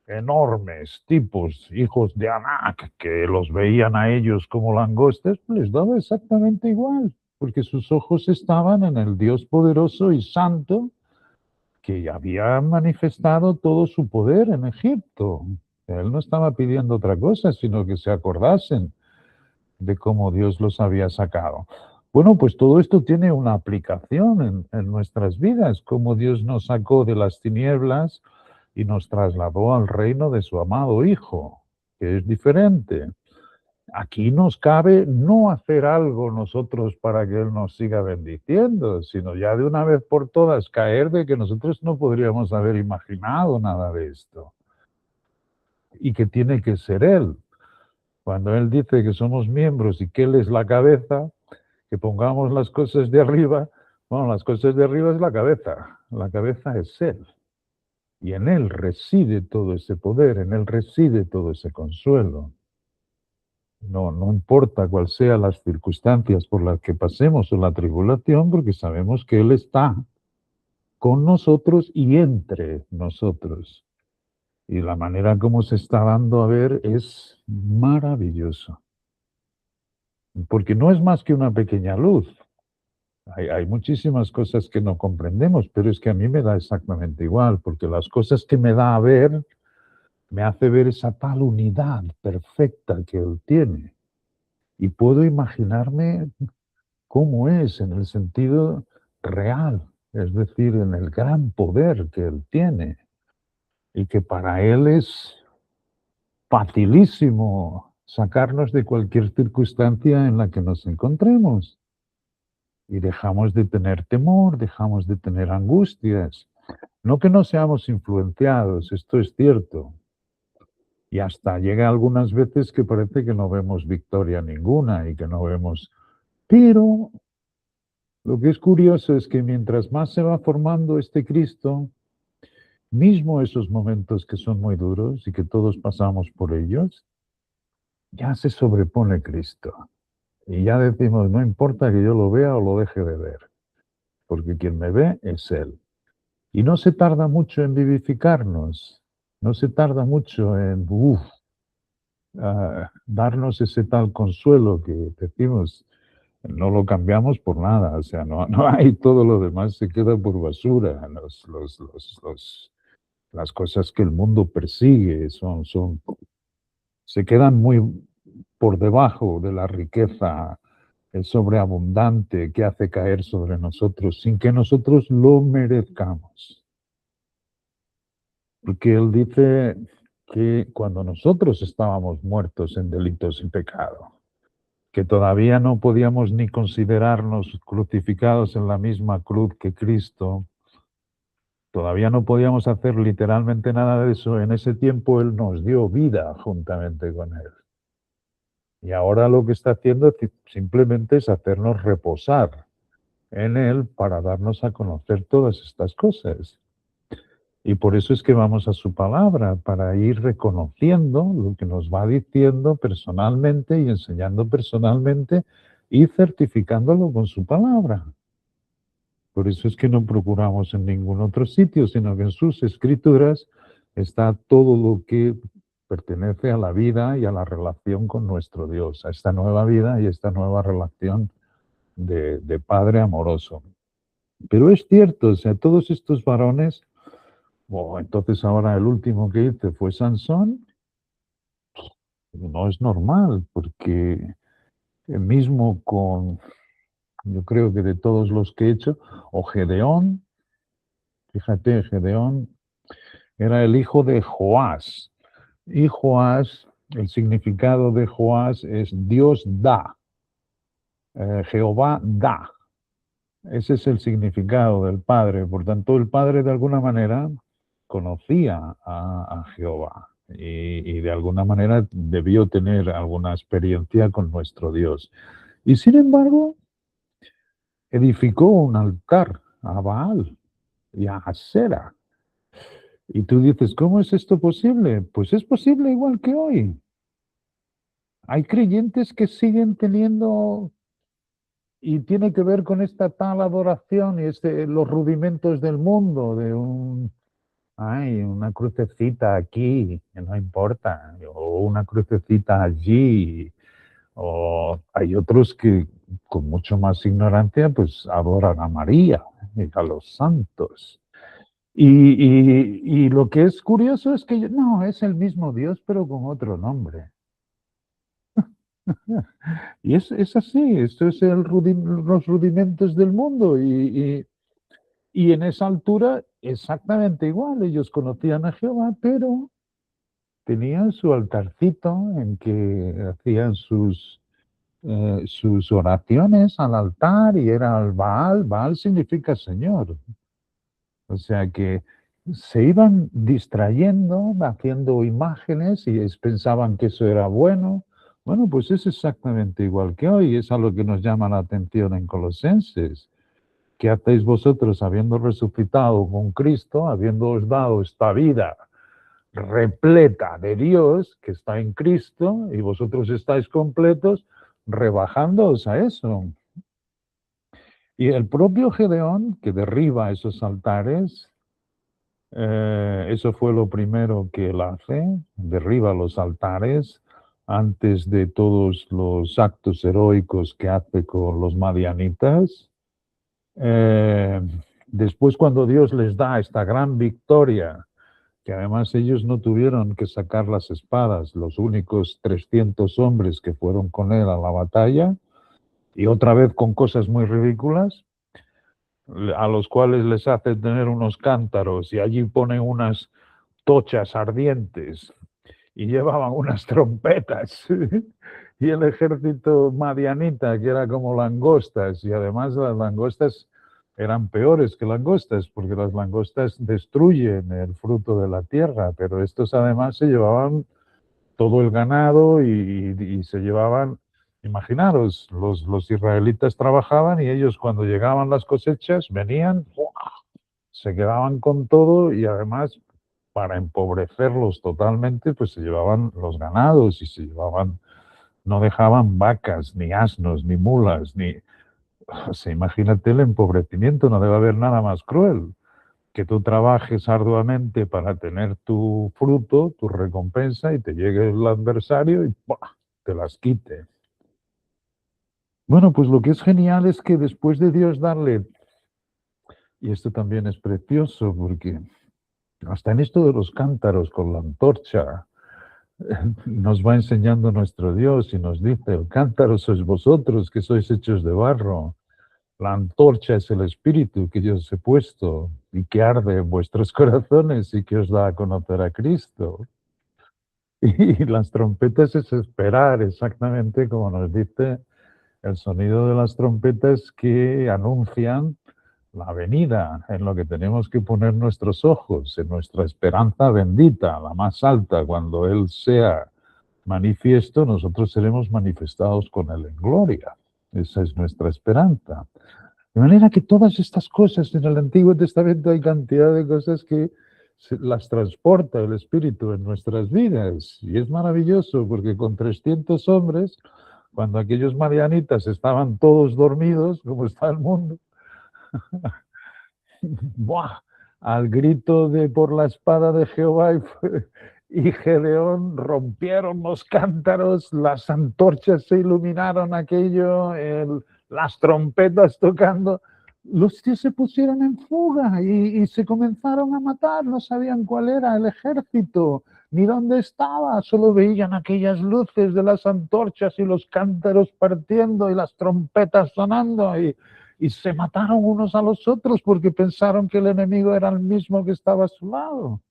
B: enormes tipos, hijos de Anak, que los veían a ellos como langostas, pues les daba exactamente igual, porque sus ojos estaban en el Dios poderoso y santo que había manifestado todo su poder en Egipto. Él no estaba pidiendo otra cosa, sino que se acordasen de cómo Dios los había sacado. Bueno, pues todo esto tiene una aplicación en nuestras vidas, cómo Dios nos sacó de las tinieblas y nos trasladó al reino de su amado Hijo, que es diferente. Aquí nos cabe no hacer algo nosotros para que Él nos siga bendiciendo, sino ya de una vez por todas caer de que nosotros no podríamos haber imaginado nada de esto y que tiene que ser Él. Cuando Él dice que somos miembros y que Él es la cabeza, que pongamos las cosas de arriba, bueno, las cosas de arriba es la cabeza es Él. Y en Él reside todo ese poder, en Él reside todo ese consuelo. No, no importa cuáles sean las circunstancias por las que pasemos o la tribulación, porque sabemos que Él está con nosotros y entre nosotros. Y la manera como se está dando a ver es maravilloso. Porque no es más que una pequeña luz. Hay muchísimas cosas que no comprendemos, pero es que a mí me da exactamente igual, porque las cosas que me da a ver, me hace ver esa tal unidad perfecta que Él tiene. Y puedo imaginarme cómo es en el sentido real, es decir, en el gran poder que Él tiene. Y que para Él es facilísimo sacarnos de cualquier circunstancia en la que nos encontremos. Y dejamos de tener temor, dejamos de tener angustias. No que no seamos influenciados, esto es cierto. Y hasta llega algunas veces que parece que no vemos victoria ninguna y que no vemos... Pero lo que es curioso es que mientras más se va formando este Cristo, mismo esos momentos que son muy duros y que todos pasamos por ellos, ya se sobrepone Cristo. Y ya decimos, no importa que yo lo vea o lo deje de ver, porque quien me ve es Él. Y no se tarda mucho en vivificarnos, no se tarda mucho en darnos ese tal consuelo que decimos, no lo cambiamos por nada, o sea, no hay todo lo demás, se queda por basura. Las cosas que el mundo persigue se quedan muy por debajo de la riqueza sobreabundante que hace caer sobre nosotros sin que nosotros lo merezcamos. Porque Él dice que cuando nosotros estábamos muertos en delitos y pecado, que todavía no podíamos ni considerarnos crucificados en la misma cruz que Cristo, todavía no podíamos hacer literalmente nada de eso. En ese tiempo Él nos dio vida juntamente con Él. Y ahora lo que está haciendo simplemente es hacernos reposar en Él para darnos a conocer todas estas cosas. Y por eso es que vamos a su palabra, para ir reconociendo lo que nos va diciendo personalmente y enseñando personalmente y certificándolo con su palabra. Por eso es que no procuramos en ningún otro sitio, sino que en sus escrituras está todo lo que pertenece a la vida y a la relación con nuestro Dios, a esta nueva vida y esta nueva relación de Padre amoroso. Pero es cierto, o sea, todos estos varones, entonces ahora el último que hice fue Sansón, no es normal, porque mismo con, yo creo que de todos los que he hecho, o Gedeón, fíjate, Gedeón era el hijo de Joás. Y Joás, el significado de Joás es Dios da, Jehová da. Ese es el significado del Padre. Por tanto, el Padre de alguna manera conocía a Jehová y de alguna manera debió tener alguna experiencia con nuestro Dios. Y sin embargo, edificó un altar a Baal y a Asera. Y tú dices, ¿cómo es esto posible? Pues es posible igual que hoy. Hay creyentes que siguen teniendo, y tiene que ver con esta tal adoración y los rudimentos del mundo, de una crucecita aquí, que no importa, o una crucecita allí, o hay otros que con mucho más ignorancia pues adoran a María y a los santos. Y lo que es curioso es que no, es el mismo Dios, pero con otro nombre. Y es así, esto es los rudimentos del mundo. Y en esa altura, exactamente igual, ellos conocían a Jehová, pero tenían su altarcito en que hacían sus oraciones al altar y era al Baal. Baal significa Señor. O sea que se iban distrayendo, haciendo imágenes y pensaban que eso era bueno. Bueno, pues es exactamente igual que hoy, es a lo que nos llama la atención en Colosenses. ¿Qué hacéis vosotros habiendo resucitado con Cristo, habiéndoos dado esta vida repleta de Dios que está en Cristo y vosotros estáis completos, rebajándoos a eso? Y el propio Gedeón, que derriba esos altares, eso fue lo primero que él hace, derriba los altares antes de todos los actos heroicos que hace con los madianitas. Eh, Después, cuando Dios les da esta gran victoria, que además ellos no tuvieron que sacar las espadas, los únicos 300 hombres que fueron con él a la batalla, y otra vez con cosas muy ridículas, a los cuales les hace tener unos cántaros y allí ponen unas tochas ardientes y llevaban unas trompetas y el ejército madianita, que era como langostas, y además las langostas eran peores que langostas, porque las langostas destruyen el fruto de la tierra, pero estos además se llevaban todo el ganado y se llevaban, imaginaros, los israelitas trabajaban y ellos cuando llegaban las cosechas venían, se quedaban con todo y además para empobrecerlos totalmente, pues se llevaban los ganados y se llevaban, no dejaban vacas, ni asnos, ni mulas, ni... O sea, imagínate el empobrecimiento, no debe haber nada más cruel que tú trabajes arduamente para tener tu fruto, tu recompensa, y te llegue el adversario y ¡pah!, te las quite. Bueno, pues lo que es genial es que después de Dios darle, y esto también es precioso, porque hasta en esto de los cántaros con la antorcha, nos va enseñando nuestro Dios y nos dice, el cántaro sois vosotros que sois hechos de barro, la antorcha es el espíritu que yo os he puesto y que arde en vuestros corazones y que os da a conocer a Cristo. Y las trompetas es esperar, exactamente como nos dice el sonido de las trompetas que anuncian la venida, en lo que tenemos que poner nuestros ojos, en nuestra esperanza bendita, la más alta. Cuando Él sea manifiesto, nosotros seremos manifestados con Él en gloria. Esa es nuestra esperanza. De manera que todas estas cosas en el Antiguo Testamento hay cantidad de cosas que las transporta el Espíritu en nuestras vidas. Y es maravilloso porque con 300 hombres, cuando aquellos marianitas estaban todos dormidos, como está el mundo, ¡buah! Al grito de por la espada de Jehová y Gedeón rompieron los cántaros, las antorchas se iluminaron aquello, las trompetas tocando. Los tíos se pusieron en fuga y se comenzaron a matar, no sabían cuál era el ejército, ni dónde estaba, solo veían aquellas luces de las antorchas y los cántaros partiendo y las trompetas sonando y se mataron unos a los otros porque pensaron que el enemigo era el mismo que estaba a su lado.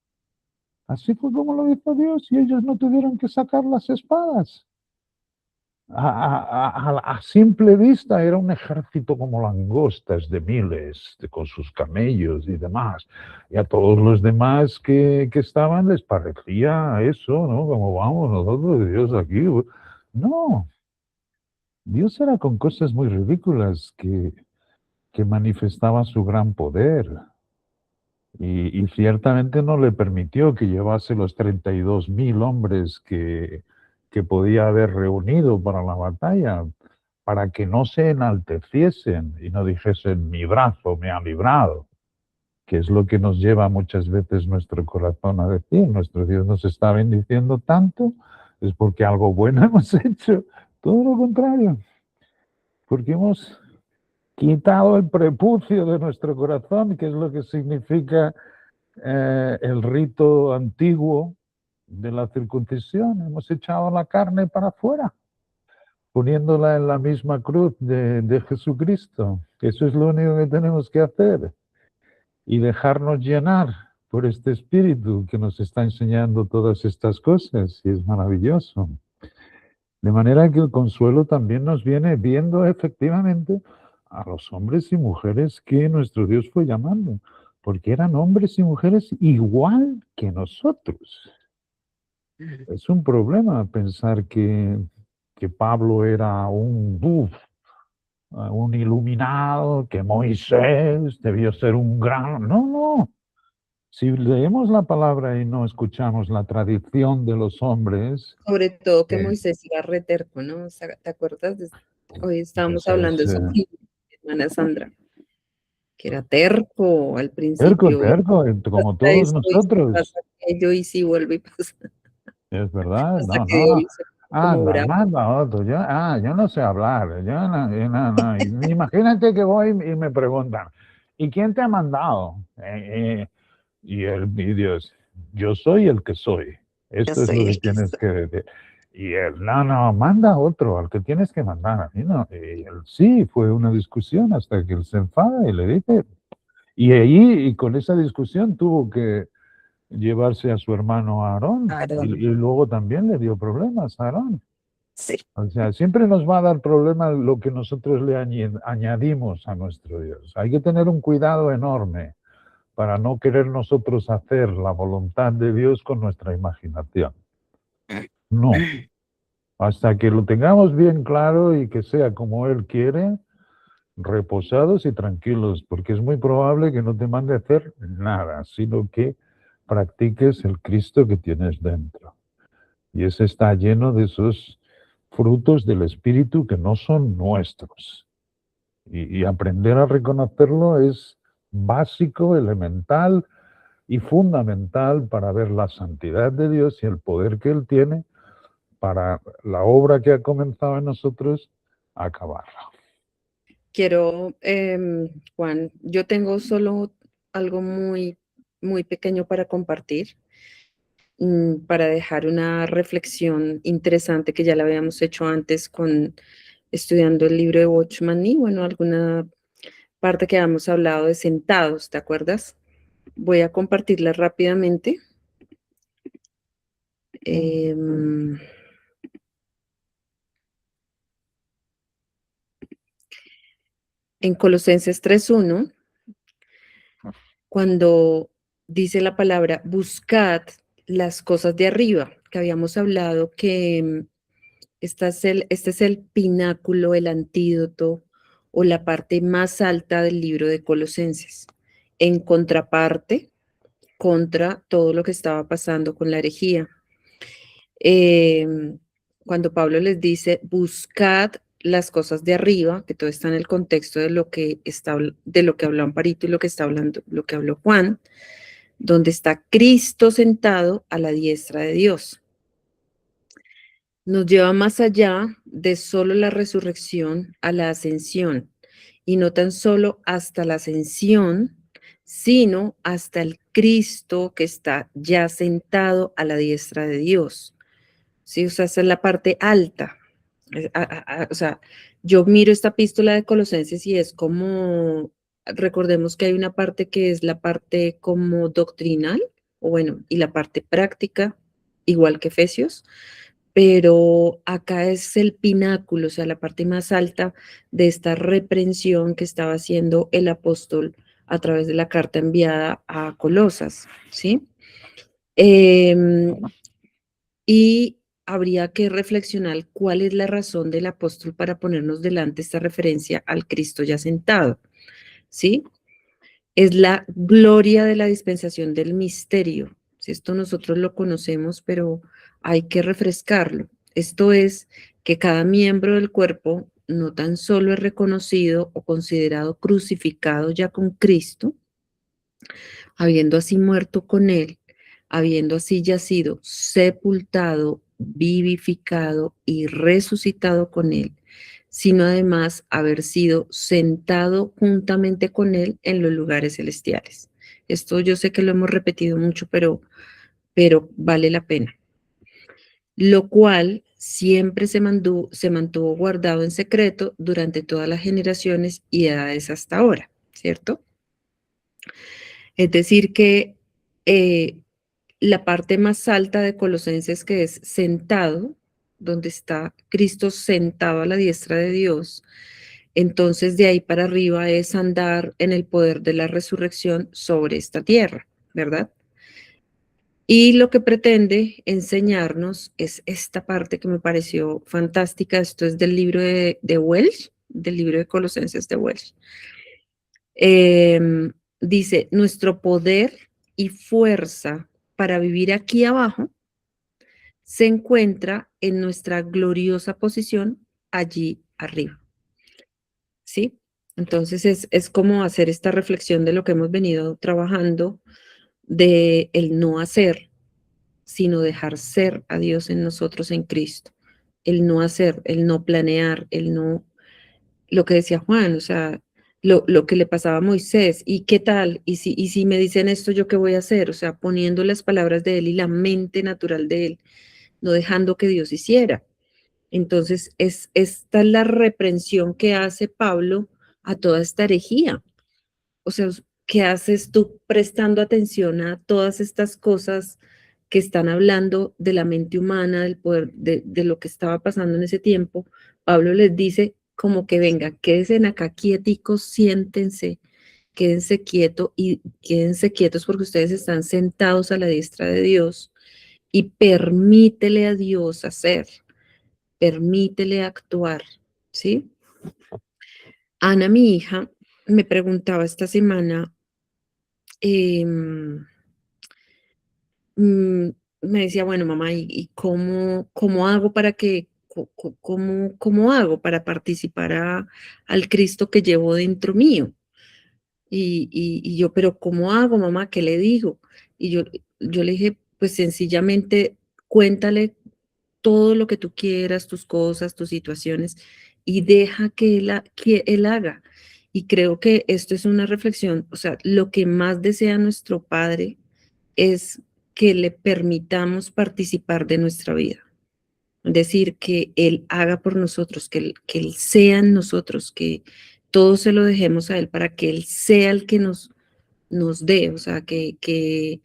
B: Así fue como lo hizo Dios y ellos no tuvieron que sacar las espadas. A simple vista era un ejército como langostas de miles, con sus camellos y demás. Y a todos los demás que estaban les parecía eso, ¿no? Como vamos nosotros, Dios aquí. No, Dios era con cosas muy ridículas que manifestaba su gran poder. Y ciertamente no le permitió que llevase los 32.000 hombres que podía haber reunido para la batalla, para que no se enalteciesen y no dijesen mi brazo me ha librado, que es lo que nos lleva muchas veces nuestro corazón a decir, nuestro Dios nos está bendiciendo tanto, es porque algo bueno hemos hecho, todo lo contrario, porque hemos quitado el prepucio de nuestro corazón, que es lo que significa el rito antiguo de la circuncisión. Hemos echado la carne para afuera, poniéndola en la misma cruz de Jesucristo. Eso es lo único que tenemos que hacer y dejarnos llenar por este Espíritu que nos está enseñando todas estas cosas y es maravilloso. De manera que el consuelo también nos viene viendo efectivamente a los hombres y mujeres que nuestro Dios fue llamando, porque eran hombres y mujeres igual que nosotros. Es un problema pensar que Pablo era un iluminado, que Moisés debió ser un gran... No, no. Si leemos la palabra y no escuchamos la tradición de los hombres,
C: Sobre todo que Moisés era reterco, ¿no? O sea, ¿te acuerdas? Hoy estábamos hablando de eso con mi hermana Sandra, que era terco al principio.
B: terco, como todos nosotros.
C: Yo y sí vuelve y pasa.
B: Es verdad,
C: Hasta
B: no,
C: que
B: no.
C: como
B: Manda otro. Yo no sé hablar. No. Imagínate que voy y me preguntan, ¿y quién te ha mandado? Y Dios, yo soy el que soy. Esto es lo que tienes que decir. Y él, no, manda otro, al que tienes que mandar. A mí no. Y él, sí, fue una discusión hasta que él se enfada y le dice. Y ahí, y con esa discusión, tuvo que llevarse a su hermano Aarón. Y luego también le dio problemas a Aarón.
C: Sí.
B: O sea, siempre nos va a dar problemas lo que nosotros le añadimos a nuestro Dios. Hay que tener un cuidado enorme para no querer nosotros hacer la voluntad de Dios con nuestra imaginación. No. Hasta que lo tengamos bien claro y que sea como Él quiere, reposados y tranquilos, porque es muy probable que no te mande a hacer nada, sino que practiques el Cristo que tienes dentro. Y ese está lleno de esos frutos del Espíritu que no son nuestros. Y aprender a reconocerlo es básico, elemental y fundamental para ver la santidad de Dios y el poder que Él tiene para la obra que ha comenzado en nosotros, acabarla.
C: Quiero, Juan, yo tengo solo algo muy, muy pequeño para compartir, para dejar una reflexión interesante que ya la habíamos hecho antes estudiando el libro de Watchman Nee, bueno, alguna parte que habíamos hablado de sentados, ¿te acuerdas? Voy a compartirla rápidamente. En Colosenses 3:1, cuando dice la palabra buscad las cosas de arriba, que habíamos hablado que este es el pináculo, el antídoto o la parte más alta del libro de Colosenses. En contraparte, contra todo lo que estaba pasando con la herejía. Cuando Pablo les dice, buscad las cosas de arriba, que todo está en el contexto de lo que habló Amparito y lo que habló Juan, donde está Cristo sentado a la diestra de Dios. Nos lleva más allá de solo la resurrección a la ascensión, y no tan solo hasta la ascensión, sino hasta el Cristo que está ya sentado a la diestra de Dios. Sí, o sea, esa es la parte alta. O sea, yo miro esta epístola de Colosenses y es como, recordemos que hay una parte que es la parte como doctrinal, o bueno, y la parte práctica, igual que Efesios, pero acá es el pináculo, o sea, la parte más alta de esta reprensión que estaba haciendo el apóstol a través de la carta enviada a Colosas, ¿sí? Y habría que reflexionar cuál es la razón del apóstol para ponernos delante esta referencia al Cristo ya sentado, ¿sí? Es la gloria de la dispensación del misterio. Si esto nosotros lo conocemos, pero hay que refrescarlo. Esto es que cada miembro del cuerpo no tan solo es reconocido o considerado crucificado ya con Cristo, habiendo así muerto con él, habiendo así ya sido sepultado, vivificado y resucitado con él, sino además haber sido sentado juntamente con él en los lugares celestiales. Esto yo sé que lo hemos repetido mucho, pero vale la pena. Lo cual siempre se mantuvo guardado en secreto durante todas las generaciones y edades hasta ahora, ¿cierto? Es decir, que la parte más alta de Colosenses, que es sentado, donde está Cristo sentado a la diestra de Dios, entonces de ahí para arriba es andar en el poder de la resurrección sobre esta tierra, ¿verdad? Y lo que pretende enseñarnos es esta parte que me pareció fantástica. Esto es del libro de Welsh, del libro de Colosenses de Welsh. Dice, nuestro poder y fuerza para vivir aquí abajo se encuentra en nuestra gloriosa posición allí arriba. ¿Sí? Entonces es como hacer esta reflexión de lo que hemos venido trabajando, de el no hacer, sino dejar ser a Dios en nosotros en Cristo. El no hacer, el no planear, el no, lo que decía Juan, o sea, lo que le pasaba a Moisés, ¿y qué tal? ¿Y si me dicen esto, yo qué voy a hacer? O sea, poniendo las palabras de él y la mente natural de él, no dejando que Dios hiciera. Entonces, esta es la reprensión que hace Pablo a toda esta herejía. O sea, ¿qué haces tú prestando atención a todas estas cosas que están hablando de la mente humana, del poder, de lo que estaba pasando en ese tiempo? Pablo les dice como que venga, quédense acá quieticos, siéntense, quédense quietos y quédense quietos porque ustedes están sentados a la diestra de Dios y permítele a Dios hacer, permítele actuar, ¿sí? Ana, mi hija, me preguntaba esta semana, me decía, bueno, mamá, ¿y cómo hago para que, cómo hago para participar al Cristo que llevo dentro mío? Y yo, pero ¿cómo hago, mamá? ¿Qué le digo? Y yo le dije, pues sencillamente cuéntale todo lo que tú quieras, tus cosas, tus situaciones, y deja que él haga. Y creo que esto es una reflexión, o sea, lo que más desea nuestro Padre es que le permitamos participar de nuestra vida. Es decir, que Él haga por nosotros, que él sea en nosotros, que todo se lo dejemos a Él para que Él sea el que nos dé, o sea, que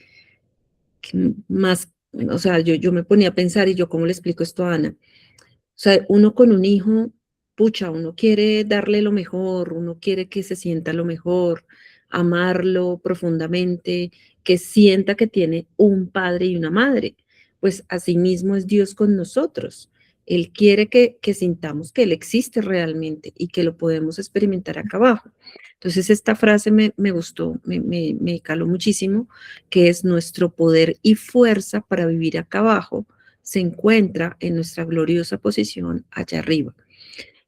C: más, o sea, yo me ponía a pensar y yo, ¿cómo le explico esto a Ana? O sea, uno con un hijo, pucha, uno quiere darle lo mejor, uno quiere que se sienta lo mejor, amarlo profundamente, que sienta que tiene un padre y una madre. Pues así mismo es Dios con nosotros. Él quiere que sintamos que Él existe realmente y que lo podemos experimentar acá abajo. Entonces esta frase me gustó, me caló muchísimo, que es nuestro poder y fuerza para vivir acá abajo se encuentra en nuestra gloriosa posición allá arriba.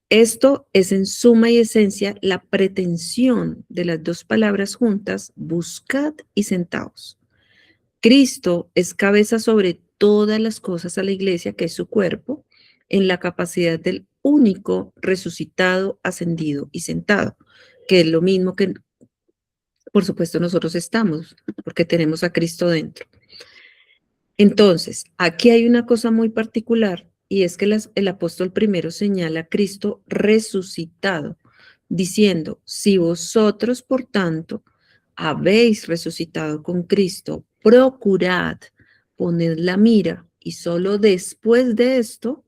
C: Esto es en suma y esencia la pretensión de las dos palabras juntas, buscad y sentaos. Cristo es cabeza sobre todas las cosas a la iglesia, que es su cuerpo, en la capacidad del único resucitado, ascendido y sentado, que es lo mismo que, por supuesto, nosotros estamos, porque tenemos a Cristo dentro. Entonces, aquí hay una cosa muy particular, y es que el apóstol primero señala a Cristo resucitado, diciendo, si vosotros, por tanto, habéis resucitado con Cristo, procurad poner la mira, y solo después de esto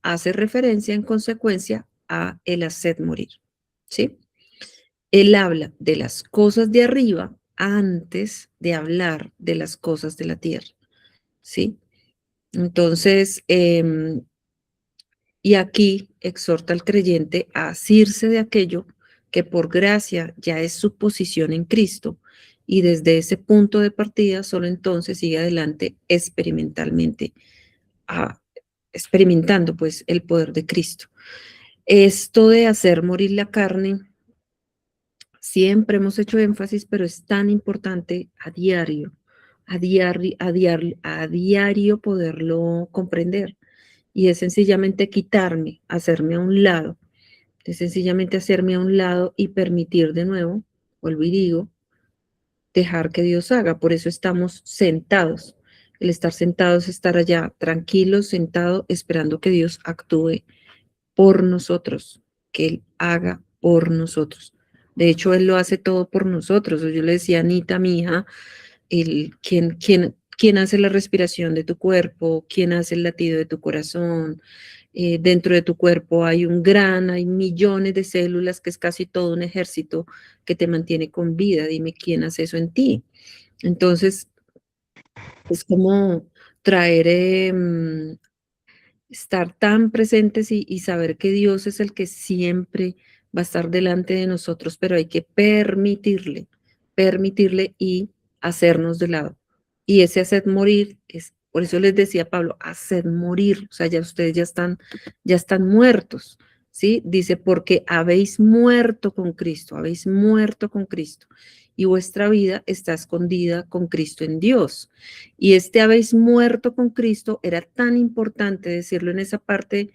C: hace referencia en consecuencia a el haced morir, ¿sí? Él habla de las cosas de arriba antes de hablar de las cosas de la tierra, ¿sí? Entonces, y aquí exhorta al creyente a asirse de aquello que por gracia ya es su posición en Cristo, y desde ese punto de partida solo entonces sigue adelante experimentalmente, experimentando pues el poder de Cristo. Esto de hacer morir la carne, siempre hemos hecho énfasis, pero es tan importante a diario, a diario poderlo comprender. Y es sencillamente quitarme, hacerme a un lado, es sencillamente hacerme a un lado y permitir de nuevo, vuelvo y digo, dejar que Dios haga. Por eso estamos sentados. El estar sentados es estar allá, tranquilos, sentados, esperando que Dios actúe por nosotros, que Él haga por nosotros. De hecho, Él lo hace todo por nosotros. Yo le decía a Anita, mi hija, ¿quién hace la respiración de tu cuerpo? ¿Quién hace el latido de tu corazón? Dentro de tu cuerpo hay hay millones de células, que es casi todo un ejército que te mantiene con vida. Dime, ¿quién hace eso en ti? Entonces, es como traer, estar tan presentes y saber que Dios es el que siempre va a estar delante de nosotros, pero hay que permitirle y hacernos de lado. Y ese hacer morir, por eso les decía Pablo, hacer morir, o sea, ya ustedes ya están muertos, ¿sí? Dice, porque habéis muerto con Cristo, habéis muerto con Cristo, y vuestra vida está escondida con Cristo en Dios. Y este habéis muerto con Cristo era tan importante decirlo en esa parte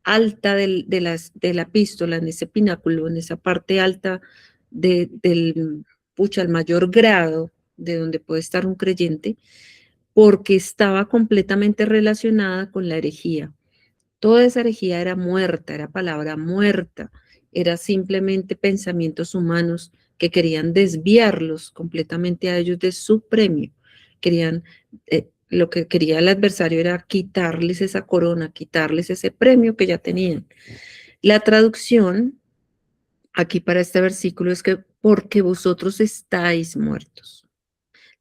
C: alta de la epístola, en ese pináculo, en esa parte alta del el mayor grado de donde puede estar un creyente, porque estaba completamente relacionada con la herejía. Toda esa herejía era muerta, era palabra muerta, era simplemente pensamientos humanos que querían desviarlos completamente a ellos de su premio. Lo que quería el adversario era quitarles esa corona, quitarles ese premio que ya tenían. La traducción aquí para este versículo es que porque vosotros estáis muertos.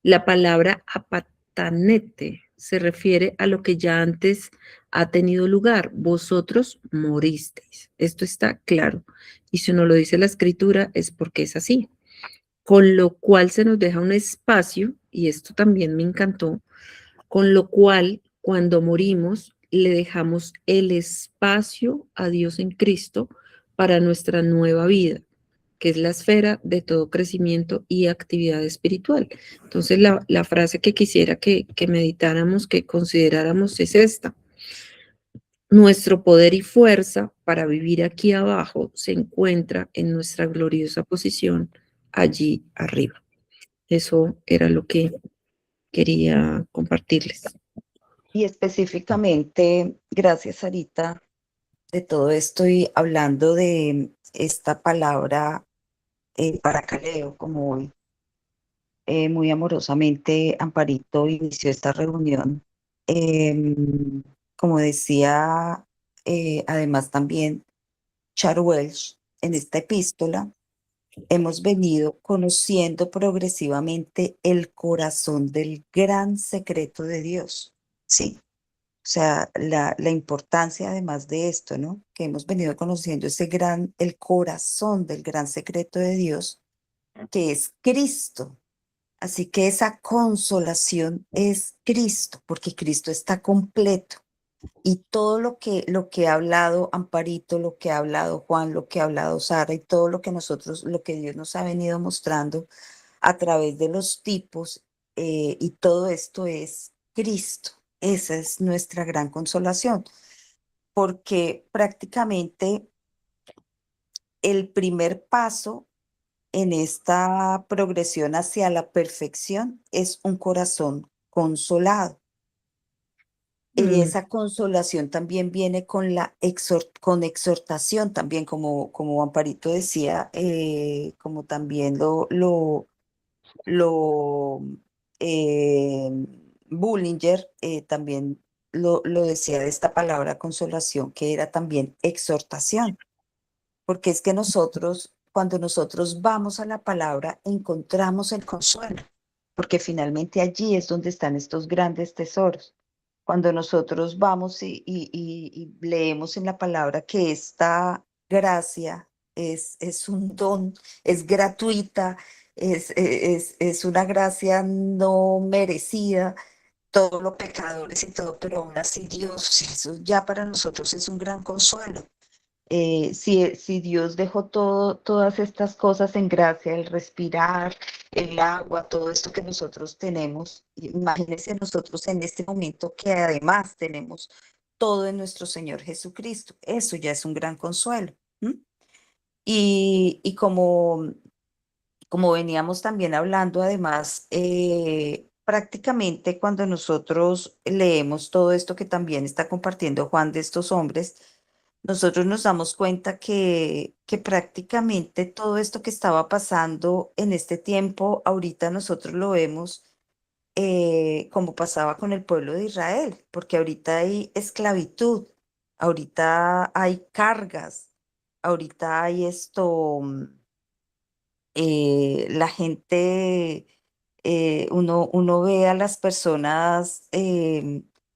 C: La palabra apatanete se refiere a lo que ya antes ha tenido lugar. Vosotros moristeis. Esto está claro. Y si uno lo dice la escritura es porque es así. Con lo cual se nos deja un espacio, y esto también me encantó, con lo cual cuando morimos le dejamos el espacio a Dios en Cristo para nuestra nueva vida, que es la esfera de todo crecimiento y actividad espiritual. Entonces, la frase que quisiera que meditáramos, que consideráramos es esta. Nuestro poder y fuerza para vivir aquí abajo se encuentra en nuestra gloriosa posición allí arriba. Eso era lo que quería compartirles.
D: Y específicamente, gracias, Sarita, de todo esto y hablando de esta palabra paracaleo, como hoy muy amorosamente Amparito inició esta reunión. Como decía, además también Charles Welch en esta epístola, hemos venido conociendo progresivamente el corazón del gran secreto de Dios, ¿sí? O sea, la importancia además de esto, ¿no? Que hemos venido conociendo el corazón del gran secreto de Dios, que es Cristo. Así que esa consolación es Cristo, porque Cristo está completo. Y todo lo que ha hablado Amparito, lo que ha hablado Juan, lo que ha hablado Sara y todo lo que nosotros, lo que Dios nos ha venido mostrando a través de los tipos, y todo esto es Cristo. Esa es nuestra gran consolación, porque prácticamente el primer paso en esta progresión hacia la perfección es un corazón consolado. Y esa consolación también viene con la con exhortación, también como Amparito decía, como también lo eh, Bullinger también lo decía de esta palabra consolación, que era también exhortación, porque es que nosotros, cuando nosotros vamos a la palabra, encontramos el consuelo, porque finalmente allí es donde están estos grandes tesoros. Cuando nosotros vamos y leemos en la palabra que esta gracia es un don, es gratuita, es una gracia no merecida, todos los pecadores y todo, pero aún así Dios, eso ya para nosotros es un gran consuelo. Si Dios dejó todas estas cosas en gracia, el respirar, el agua, todo esto que nosotros tenemos, imagínense nosotros en este momento que además tenemos todo en nuestro Señor Jesucristo. Eso ya es un gran consuelo. ¿M? Y como veníamos también hablando, además, prácticamente cuando nosotros leemos todo esto que también está compartiendo Juan de estos hombres, nosotros nos damos cuenta que prácticamente todo esto que estaba pasando en este tiempo, ahorita nosotros lo vemos como pasaba con el pueblo de Israel, porque ahorita hay esclavitud, ahorita hay cargas, ahorita hay la gente, uno ve a las personas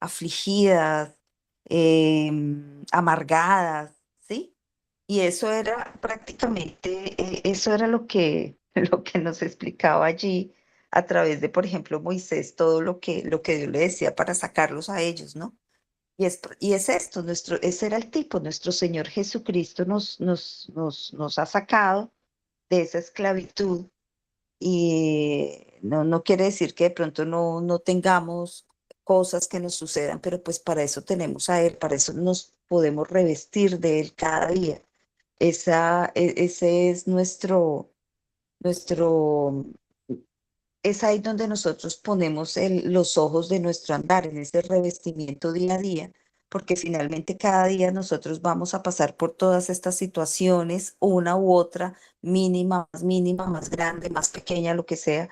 D: afligidas, amargadas, ¿sí? Y eso era prácticamente, eso era lo que, lo que nos explicaba allí a través de, por ejemplo, Moisés, todo lo que Dios le decía para sacarlos a ellos, ¿no? Y es esto, ese era el tipo, nuestro Señor Jesucristo nos ha sacado de esa esclavitud, y no quiere decir que de pronto no tengamos cosas que nos sucedan, pero pues para eso tenemos a Él, para eso nos podemos revestir de Él cada día. Ese es nuestro, es ahí donde nosotros ponemos los ojos de nuestro andar, en ese revestimiento día a día, porque finalmente cada día nosotros vamos a pasar por todas estas situaciones, una u otra, mínima, más grande, más pequeña, lo que sea,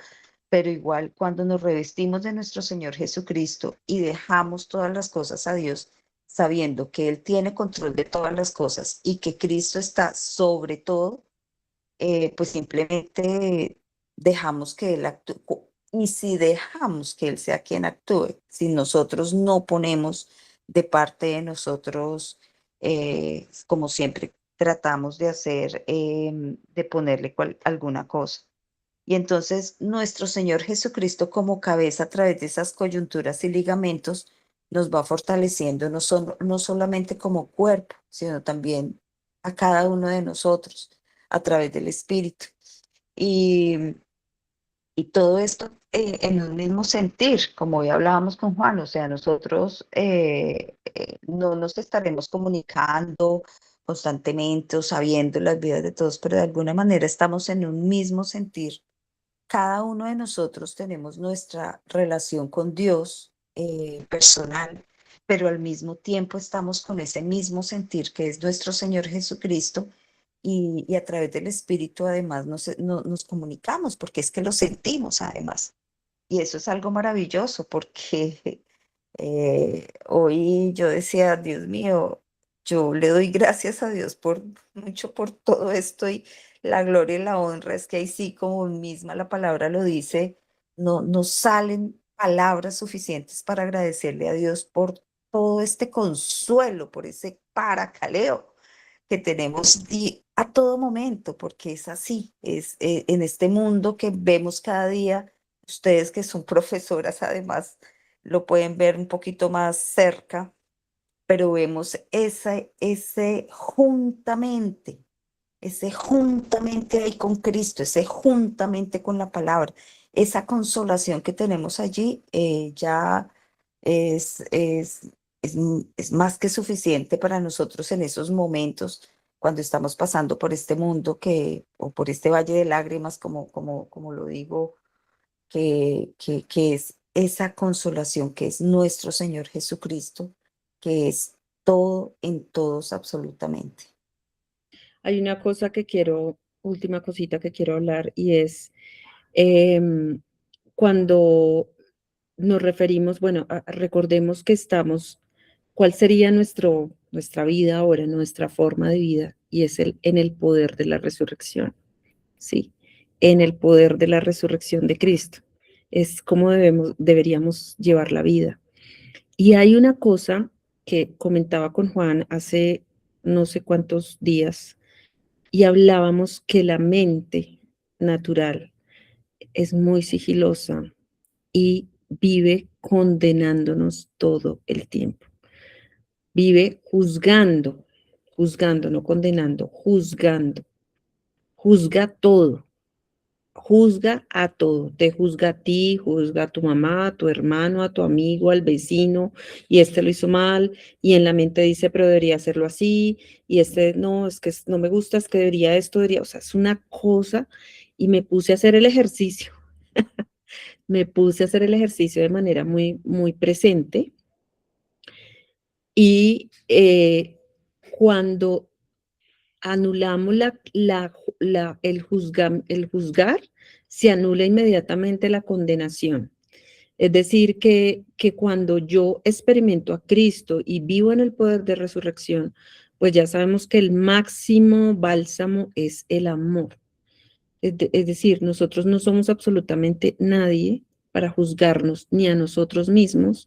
D: pero igual cuando nos revestimos de nuestro Señor Jesucristo y dejamos todas las cosas a Dios, sabiendo que Él tiene control de todas las cosas y que Cristo está sobre todo, pues simplemente dejamos que Él actúe. Y si dejamos que Él sea quien actúe, si nosotros no ponemos de parte de nosotros, como siempre tratamos de hacer, de ponerle alguna cosa. Y entonces nuestro Señor Jesucristo como cabeza a través de esas coyunturas y ligamentos nos va fortaleciendo no solamente como cuerpo, sino también a cada uno de nosotros a través del Espíritu. Y, y todo esto en un mismo sentir, como hoy hablábamos con Juan, o sea, nosotros no nos estaremos comunicando constantemente o sabiendo las vidas de todos, pero de alguna manera estamos en un mismo sentir. Cada uno de nosotros tenemos nuestra relación con Dios personal, pero al mismo tiempo estamos con ese mismo sentir que es nuestro Señor Jesucristo, y a través del Espíritu además nos comunicamos, porque es que lo sentimos además. Y eso es algo maravilloso porque hoy yo decía, Dios mío, yo le doy gracias a Dios mucho por todo esto, y la gloria y la honra es que ahí sí, como misma la palabra lo dice, no salen palabras suficientes para agradecerle a Dios por todo este consuelo, por ese paracaleo que tenemos a todo momento, porque es así, es en este mundo que vemos cada día, ustedes que son profesoras además lo pueden ver un poquito más cerca, pero vemos ese juntamente ahí con Cristo, ese juntamente con la palabra, esa consolación que tenemos allí ya es, es, es más que suficiente para nosotros en esos momentos cuando estamos pasando por este mundo o por este valle de lágrimas, como lo digo, que es esa consolación que es nuestro Señor Jesucristo, que es todo en todos absolutamente.
C: Hay una cosa que quiero, última cosita que quiero hablar, y es cuando nos referimos, bueno, recordemos que estamos, ¿cuál sería nuestra vida ahora, nuestra forma de vida? Y es en el poder de la resurrección, ¿sí? En el poder de la resurrección de Cristo. Es como deberíamos llevar la vida. Y hay una cosa que comentaba con Juan hace no sé cuántos días, y hablábamos que la mente natural es muy sigilosa y vive condenándonos todo el tiempo. Vive juzgando, no condenando, juzgando. Juzga todo, juzga a todo. Te juzga a ti, juzga a tu mamá, a tu hermano, a tu amigo, al vecino, y este lo hizo mal, y en la mente dice, pero debería hacerlo así, y este no, es que no me gusta, es que debería esto, debería, o sea, es una cosa, y me puse a hacer el ejercicio. Me puse a hacer el ejercicio de manera muy, muy presente y cuando anulamos el juzgar, se anula inmediatamente la condenación. Es decir, que cuando yo experimento a Cristo y vivo en el poder de resurrección, pues ya sabemos que el máximo bálsamo es el amor. Es decir, nosotros no somos absolutamente nadie para juzgarnos ni a nosotros mismos,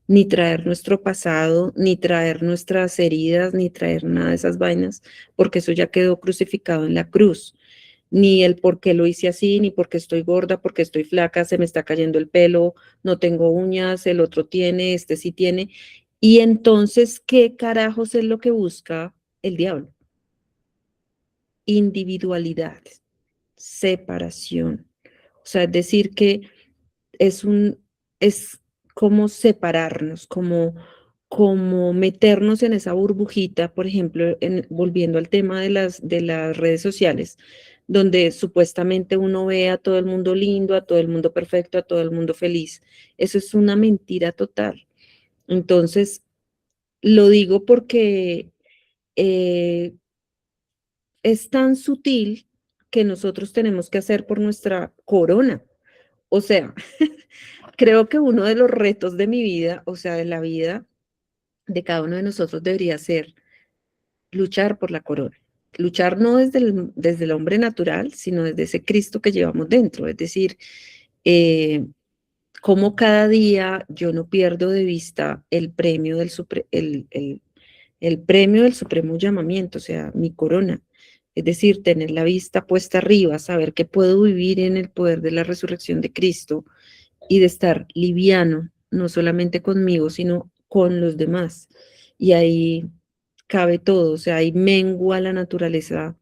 C: ni traer nuestro pasado, ni traer nuestras heridas, ni traer nada de esas vainas, porque eso ya quedó crucificado en la cruz. Ni el por qué lo hice así, ni porque estoy gorda, porque estoy flaca, se me está cayendo el pelo, no tengo uñas, el otro tiene, este sí tiene. Y entonces, ¿qué carajos es lo que busca el diablo? Individualidad, separación. O sea, es decir que es como separarnos, como meternos en esa burbujita, por ejemplo, volviendo al tema de las redes sociales, donde supuestamente uno ve a todo el mundo lindo, a todo el mundo perfecto, a todo el mundo feliz. Eso es una mentira total. Entonces, lo digo porque es tan sutil que nosotros tenemos que hacer por nuestra corona. O sea, creo que uno de los retos de mi vida, o sea, de la vida de cada uno de nosotros debería ser luchar por la corona. Luchar no desde el hombre natural, sino desde ese Cristo que llevamos dentro. Es decir, cómo cada día yo no pierdo de vista el premio el premio del supremo llamamiento, o sea, mi corona. Es decir, tener la vista puesta arriba, saber que puedo vivir en el poder de la resurrección de Cristo y de estar liviano, no solamente conmigo, sino con los demás. Y ahí cabe todo, o sea, ahí mengua la naturaleza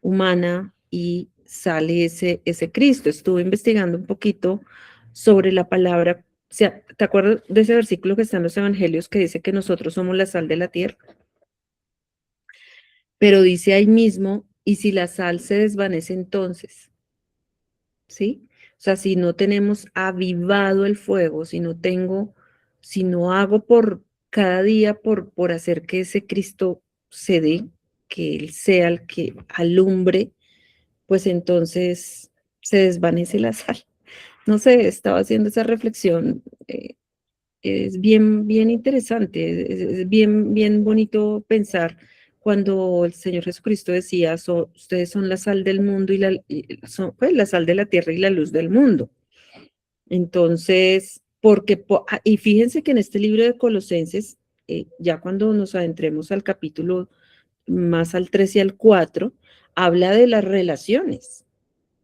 C: humana y sale ese Cristo. Estuve investigando un poquito sobre la palabra, o sea, ¿te acuerdas de ese versículo que está en los evangelios que dice que nosotros somos la sal de la tierra? Pero dice ahí mismo, y si la sal se desvanece entonces, ¿sí? O sea, si no tenemos avivado el fuego, si no hago por cada día por hacer que ese Cristo se dé, que Él sea el que alumbre, pues entonces se desvanece la sal. No sé, estaba haciendo esa reflexión. Es bien, bien interesante, es bien, bien bonito pensar cuando el Señor Jesucristo decía, ustedes son la sal del mundo son pues, la sal de la tierra y la luz del mundo. Entonces, y fíjense que en este libro de Colosenses, ya cuando nos adentremos al capítulo más al 3 y al 4, habla de las relaciones,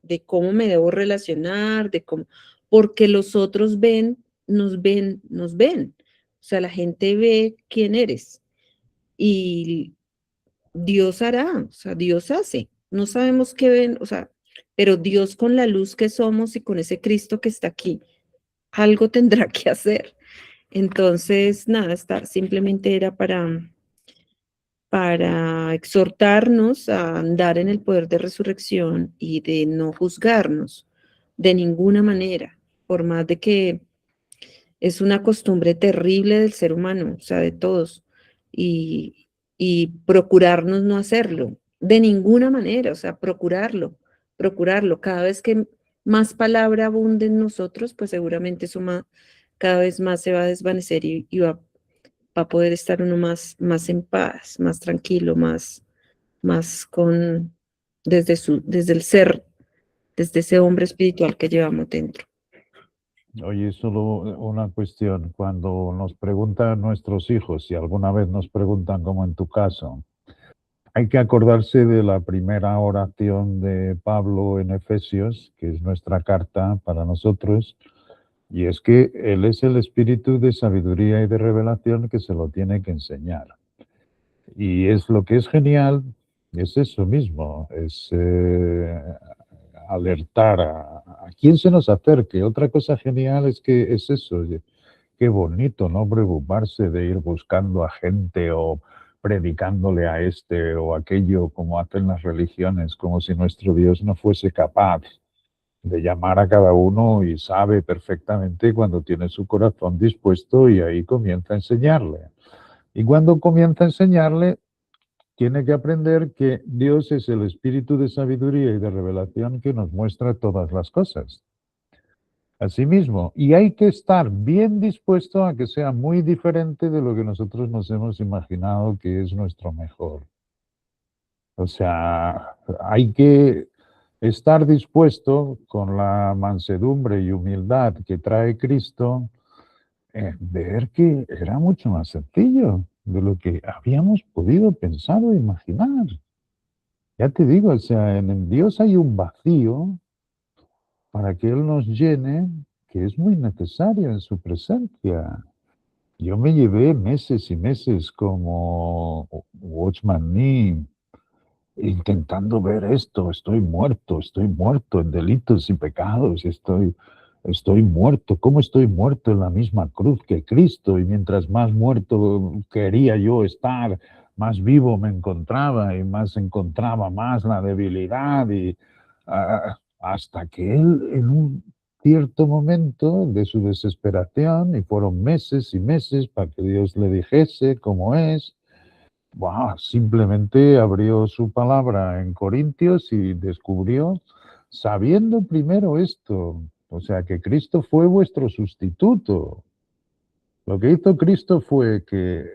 C: de cómo me debo relacionar, de cómo, porque los otros ven, nos ven, nos ven. O sea, la gente ve quién eres y Dios hará, o sea, Dios hace. No sabemos qué ven, o sea, pero Dios con la luz que somos y con ese Cristo que está aquí, algo tendrá que hacer. Entonces, nada, simplemente era para exhortarnos a andar en el poder de resurrección y de no juzgarnos de ninguna manera, por más de que es una costumbre terrible del ser humano, o sea, de todos, y procurarnos no hacerlo, de ninguna manera, o sea, procurarlo. Cada vez que más palabra abunde en nosotros, pues seguramente eso cada vez más se va a desvanecer y va a poder estar uno más en paz, más tranquilo, más con, desde el ser, desde ese hombre espiritual que llevamos dentro.
B: Oye, solo una cuestión. Cuando nos preguntan nuestros hijos, si alguna vez nos preguntan como en tu caso, hay que acordarse de la primera oración de Pablo en Efesios, que es nuestra carta para nosotros, y es que Él es el espíritu de sabiduría y de revelación que se lo tiene que enseñar. Y es lo que es genial, es eso mismo, es alertar a quien se nos acerque. Otra cosa genial es que es eso, oye, qué bonito, ¿no? Preocuparse de ir buscando a gente o predicándole a este o aquello como hacen las religiones, como si nuestro Dios no fuese capaz de llamar a cada uno y sabe perfectamente cuando tiene su corazón dispuesto y ahí comienza a enseñarle. Y cuando comienza a enseñarle, tiene que aprender que Dios es el espíritu de sabiduría y de revelación que nos muestra todas las cosas. Asimismo, y hay que estar bien dispuesto a que sea muy diferente de lo que nosotros nos hemos imaginado que es nuestro mejor. O sea, hay que estar dispuesto con la mansedumbre y humildad que trae Cristo, ver que era mucho más sencillo de lo que habíamos podido pensar o imaginar. Ya te digo, o sea, en Dios hay un vacío para que Él nos llene, que es muy necesario en su presencia. Yo me llevé meses y meses como Watchman Nee, intentando ver esto, estoy muerto en delitos y pecados, estoy muerto, ¿cómo estoy muerto en la misma cruz que Cristo? Y mientras más muerto quería yo estar, más vivo me encontraba y más encontraba más la debilidad y hasta que él en un cierto momento de su desesperación, y fueron meses y meses para que Dios le dijese cómo es, wow, simplemente abrió su palabra en Corintios y descubrió, sabiendo primero esto, o sea, que Cristo fue vuestro sustituto. Lo que hizo Cristo fue que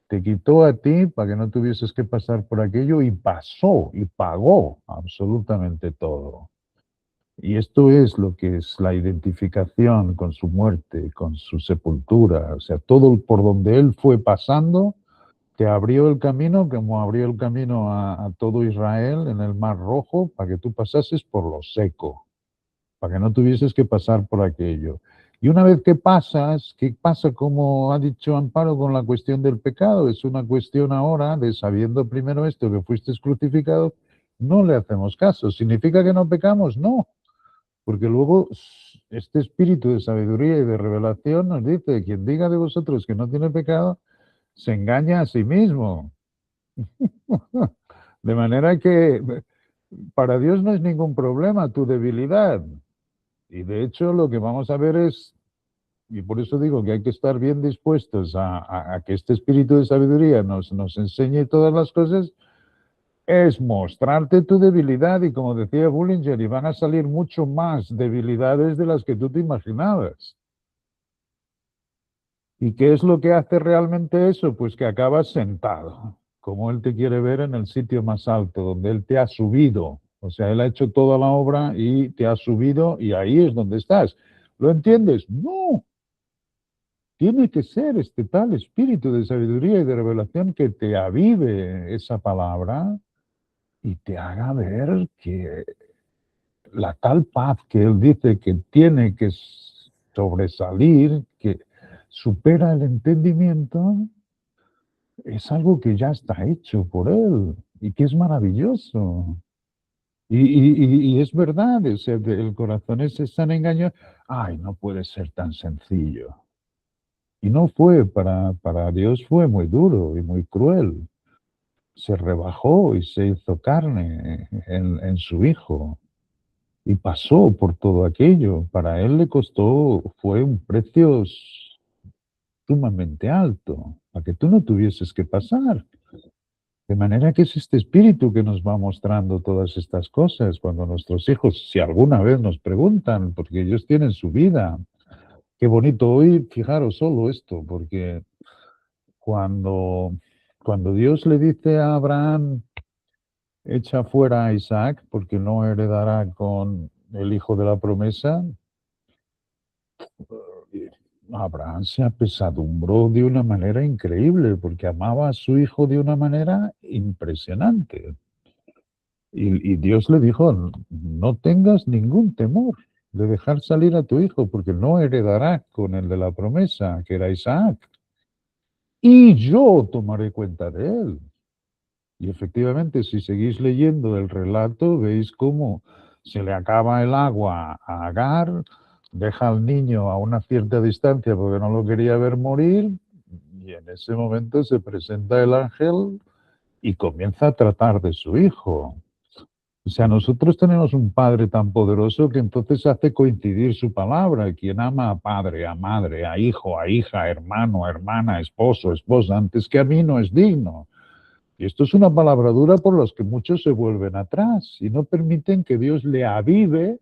B: te quitó a ti para que no tuvieses que pasar por aquello y pasó y pagó absolutamente todo. Y esto es lo que es la identificación con su muerte, con su sepultura, o sea, todo por donde Él fue pasando, te abrió el camino, como abrió el camino a todo Israel en el Mar Rojo, para que tú pasases por lo seco, para que no tuvieses que pasar por aquello. Y una vez que pasas, ¿qué pasa? Como ha dicho Amparo con la cuestión del pecado, es una cuestión ahora de sabiendo primero esto, que fuiste crucificado, no le hacemos caso. ¿Significa que no pecamos? No, porque luego este espíritu de sabiduría y de revelación nos dice, quien diga de vosotros que no tiene pecado, se engaña a sí mismo. De manera que para Dios no es ningún problema tu debilidad. Y de hecho lo que vamos a ver es, y por eso digo que hay que estar bien dispuestos a que este espíritu de sabiduría nos enseñe todas las cosas, es mostrarte tu debilidad y como decía Bullinger, y van a salir mucho más debilidades de las que tú te imaginabas. ¿Y qué es lo que hace realmente eso? Pues que acabas sentado, como Él te quiere ver en el sitio más alto, donde Él te ha subido. O sea, Él ha hecho toda la obra y te ha subido y ahí es donde estás. ¿Lo entiendes? No. tiene que ser este tal espíritu de sabiduría y de revelación que te avive esa palabra y te haga ver que la tal paz que él dice que tiene que sobresalir, que supera el entendimiento, es algo que ya está hecho por él y que es maravilloso. Y es verdad, o sea, el corazón es tan engañoso. Ay, no puede ser tan sencillo. Y no fue, para Dios fue muy duro y muy cruel. Se rebajó y se hizo carne en su Hijo y pasó por todo aquello. Para él le costó, fue un precio sumamente alto, para que tú no tuvieses que pasar. De manera que es este espíritu que nos va mostrando todas estas cosas cuando nuestros hijos, si alguna vez nos preguntan, porque ellos tienen su vida. Qué bonito hoy, fijaros solo esto, porque cuando, cuando Dios le dice a Abraham, echa fuera a Isaac porque no heredará con el hijo de la promesa, Abraham se apesadumbró de una manera increíble porque amaba a su hijo de una manera impresionante. Y Dios le dijo, no tengas ningún temor de dejar salir a tu hijo porque no heredará con el de la promesa, que era Isaac. Y yo tomaré cuenta de él. Y efectivamente, si seguís leyendo el relato, veis cómo se le acaba el agua a Agar, deja al niño a una cierta distancia porque no lo quería ver morir, y en ese momento se presenta el ángel y comienza a tratar de su hijo. O sea, nosotros tenemos un Padre tan poderoso que entonces hace coincidir su palabra. Quien ama a padre, a madre, a hijo, a hija, hermano, hermana, esposo, esposa, antes que a mí no es digno. Y esto es una palabra dura por los que muchos se vuelven atrás y no permiten que Dios le avive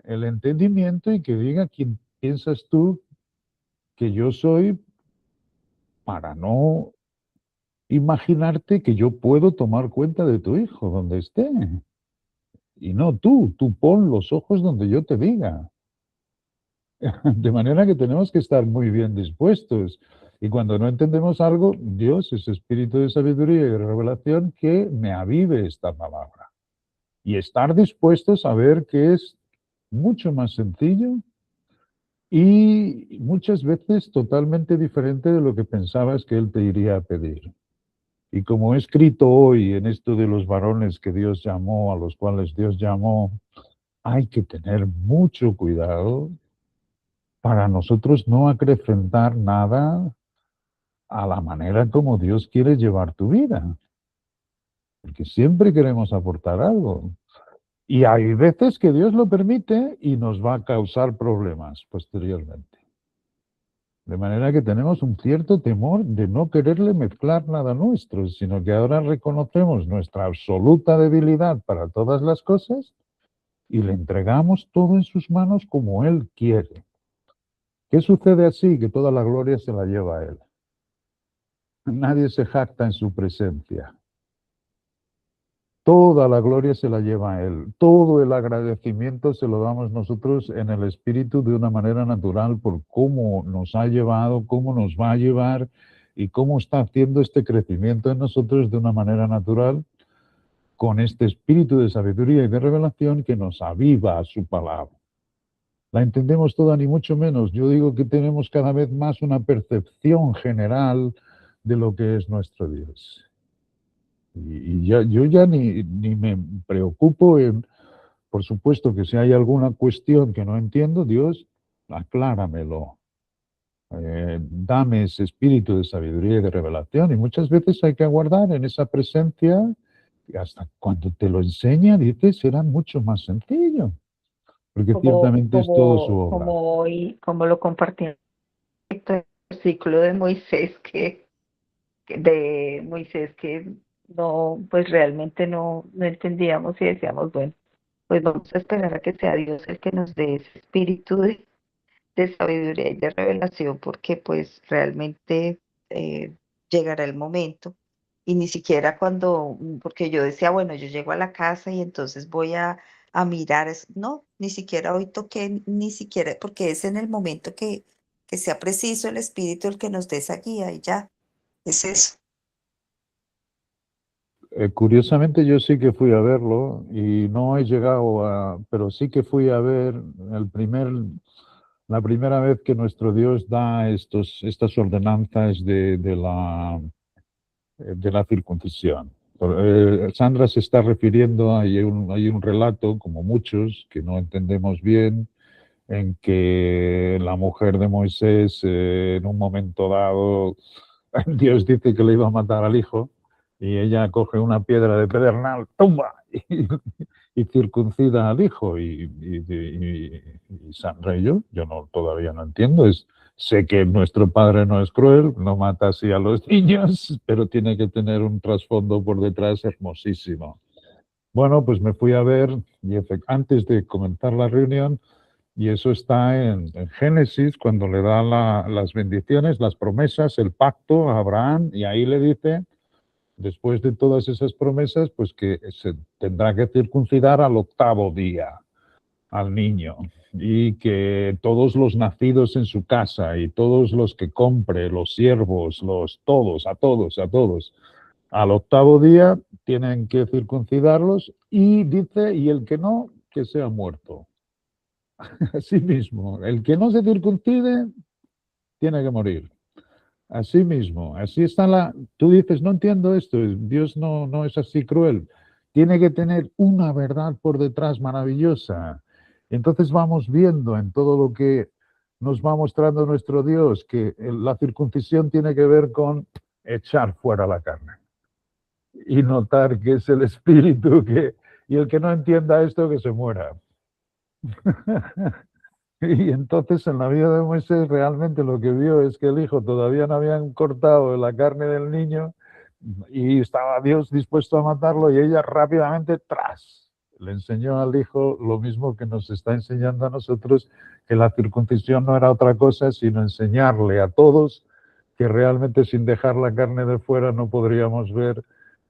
B: el entendimiento y que diga quién piensas tú que yo soy para no imaginarte que yo puedo tomar cuenta de tu hijo donde esté. Y no tú pon los ojos donde yo te diga. De manera que tenemos que estar muy bien dispuestos. Y cuando no entendemos algo, Dios es espíritu de sabiduría y de revelación que me avive esta palabra. Y estar dispuestos a ver que es mucho más sencillo y muchas veces totalmente diferente de lo que pensabas que Él te iría a pedir. Y como he escrito hoy en esto de los varones que Dios llamó, a los cuales Dios llamó, hay que tener mucho cuidado para nosotros no acrecentar nada a la manera como Dios quiere llevar tu vida. Porque siempre queremos aportar algo. Y hay veces que Dios lo permite y nos va a causar problemas posteriormente. De manera que tenemos un cierto temor de no quererle mezclar nada nuestro, sino que ahora reconocemos nuestra absoluta debilidad para todas las cosas y le entregamos todo en sus manos como Él quiere. ¿Qué sucede así? Que toda la gloria se la lleva a Él. Nadie se jacta en su presencia. Toda la gloria se la lleva a Él. Todo el agradecimiento se lo damos nosotros en el Espíritu de una manera natural por cómo nos ha llevado, cómo nos va a llevar y cómo está haciendo este crecimiento en nosotros de una manera natural con este espíritu de sabiduría y de revelación que nos aviva a su palabra. La entendemos toda ni mucho menos. Yo digo que tenemos cada vez más una percepción general de lo que es nuestro Dios. Y yo ya ni me preocupo en, por supuesto que si hay alguna cuestión que no entiendo, Dios, acláramelo. Dame ese espíritu de sabiduría y de revelación. Y muchas veces hay que aguardar en esa presencia y hasta cuando te lo enseña, dices, será mucho más sencillo. Porque ciertamente es todo su obra.
D: Como hoy, como lo compartí en el versículo de Moisés, de Moisés que no, pues realmente no entendíamos y decíamos, bueno, pues vamos a esperar a que sea Dios el que nos dé ese espíritu de sabiduría y de revelación, porque pues realmente llegará el momento. Y ni siquiera porque yo decía, bueno, yo llego a la casa y entonces voy a mirar, no, ni siquiera hoy toqué, ni siquiera, porque es en el momento que que sea preciso el Espíritu el que nos dé esa guía y ya, es eso.
B: Curiosamente yo sí que fui a verlo y no he llegado a, pero sí que fui a ver la primera vez que nuestro Dios da estas ordenanzas de la circuncisión. Sandra se está refiriendo, hay un relato, como muchos, que no entendemos bien, en que la mujer de Moisés, en un momento dado, Dios dice que le iba a matar al hijo, y ella coge una piedra de pedernal, tumba, y circuncida al hijo. Y Sandra y yo no, todavía no entiendo. Sé que nuestro padre no es cruel, no mata así a los niños, pero tiene que tener un trasfondo por detrás hermosísimo. Bueno, pues me fui a ver, y antes de comenzar la reunión, y eso está en Génesis, cuando le da las bendiciones, las promesas, el pacto a Abraham, y ahí le dice, después de todas esas promesas, pues que se tendrá que circuncidar al 8º día al niño, y que todos los nacidos en su casa y todos los que compre, los siervos, todos, a todos, al 8º día tienen que circuncidarlos, y dice, y el que no, que sea muerto. Así mismo, el que no se circuncide tiene que morir. Así mismo, así está Tú dices, no entiendo esto, Dios no es así cruel. Tiene que tener una verdad por detrás maravillosa. Entonces vamos viendo en todo lo que nos va mostrando nuestro Dios que la circuncisión tiene que ver con echar fuera la carne y notar que es el Espíritu y el que no entienda esto, que se muera. Y entonces en la vida de Moisés realmente lo que vio es que el hijo todavía no habían cortado la carne del niño y estaba Dios dispuesto a matarlo, y ella rápidamente le enseñó al hijo lo mismo que nos está enseñando a nosotros, que la circuncisión no era otra cosa sino enseñarle a todos que realmente sin dejar la carne de fuera no podríamos ver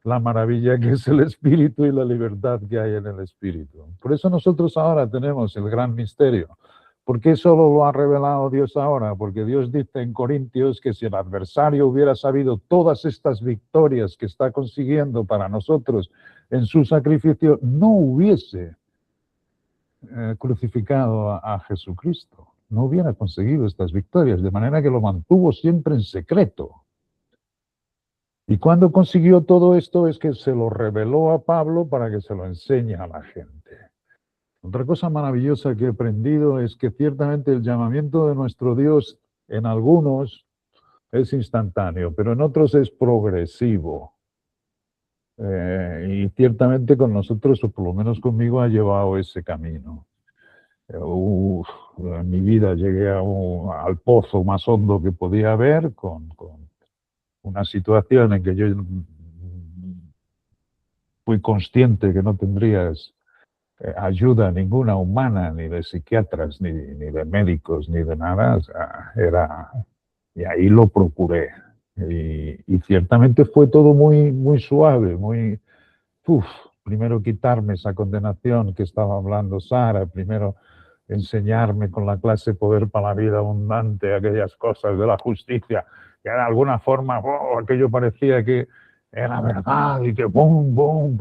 B: la maravilla que es el Espíritu y la libertad que hay en el Espíritu. Por eso nosotros ahora tenemos el gran misterio. ¿Por qué solo lo ha revelado Dios ahora? Porque Dios dice en Corintios que si el adversario hubiera sabido todas estas victorias que está consiguiendo para nosotros en su sacrificio, no hubiese crucificado a Jesucristo. No hubiera conseguido estas victorias, de manera que lo mantuvo siempre en secreto. Y cuando consiguió todo esto es que se lo reveló a Pablo para que se lo enseñe a la gente. Otra cosa maravillosa que he aprendido es que ciertamente el llamamiento de nuestro Dios en algunos es instantáneo, pero en otros es progresivo. Y ciertamente con nosotros, o por lo menos conmigo, ha llevado ese camino. En mi vida llegué al pozo más hondo que podía haber, con una situación en que yo fui consciente que no tendrías ayuda ninguna humana, ni de psiquiatras, ni de médicos, ni de nada. O sea, y ahí lo procuré. Y ciertamente fue todo muy, muy suave, muy... primero quitarme esa condenación que estaba hablando Sara, primero enseñarme con la clase Poder para la Vida Abundante aquellas cosas de la justicia, que de alguna forma aquello parecía que era verdad y que boom,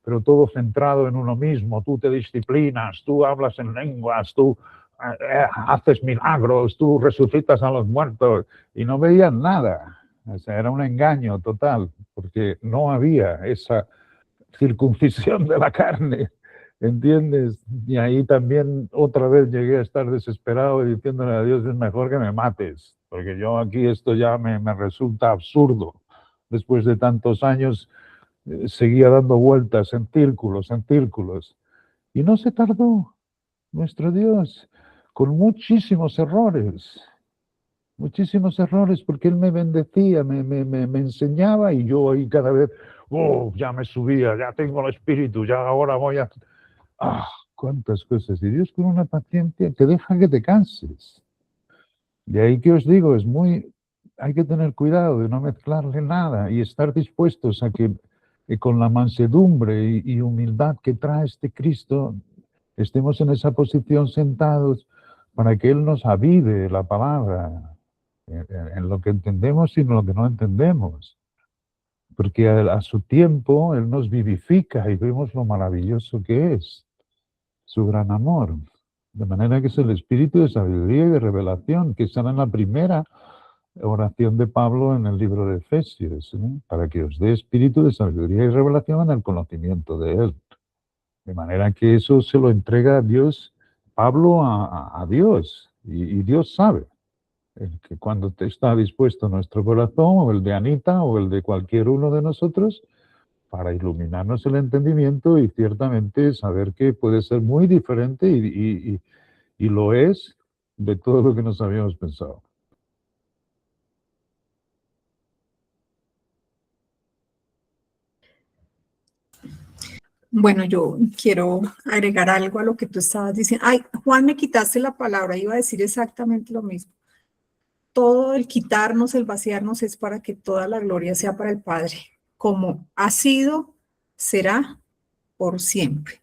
B: pero todo centrado en uno mismo. Tú te disciplinas, tú hablas en lenguas, tú haces milagros, tú resucitas a los muertos, y no veían nada. O sea, era un engaño total, porque no había esa circuncisión de la carne, ¿entiendes? Y ahí también otra vez llegué a estar desesperado y diciéndole a Dios, es mejor que me mates, porque yo aquí esto ya me resulta absurdo. Después de tantos años seguía dando vueltas en círculos, y no se tardó nuestro Dios, con muchísimos errores, porque Él me bendecía, me enseñaba, y yo ahí cada vez, ya me subía, ya tengo el Espíritu, ya ahora voy a... cuántas cosas. Y Dios con una paciencia que deja que te canses. De ahí que os digo, hay que tener cuidado de no mezclarle nada y estar dispuestos a que con la mansedumbre y humildad que trae este Cristo, estemos en esa posición sentados para que Él nos avive la palabra en lo que entendemos y en lo que no entendemos. Porque a su tiempo Él nos vivifica y vemos lo maravilloso que es su gran amor. De manera que es el espíritu de sabiduría y de revelación, que está en la primera oración de Pablo en el libro de Efesios, ¿no? Para que os dé espíritu de sabiduría y revelación en el conocimiento de Él. De manera que eso se lo entrega Dios, Pablo a Dios, y Dios sabe que cuando está dispuesto nuestro corazón, o el de Anita, o el de cualquier uno de nosotros, para iluminarnos el entendimiento y ciertamente saber que puede ser muy diferente y lo es de todo lo que nos habíamos pensado.
A: Bueno, yo quiero agregar algo a lo que tú estabas diciendo. Ay, Juan, me quitaste la palabra, iba a decir exactamente lo mismo. Todo el quitarnos, el vaciarnos es para que toda la gloria sea para el Padre, como ha sido, será por siempre.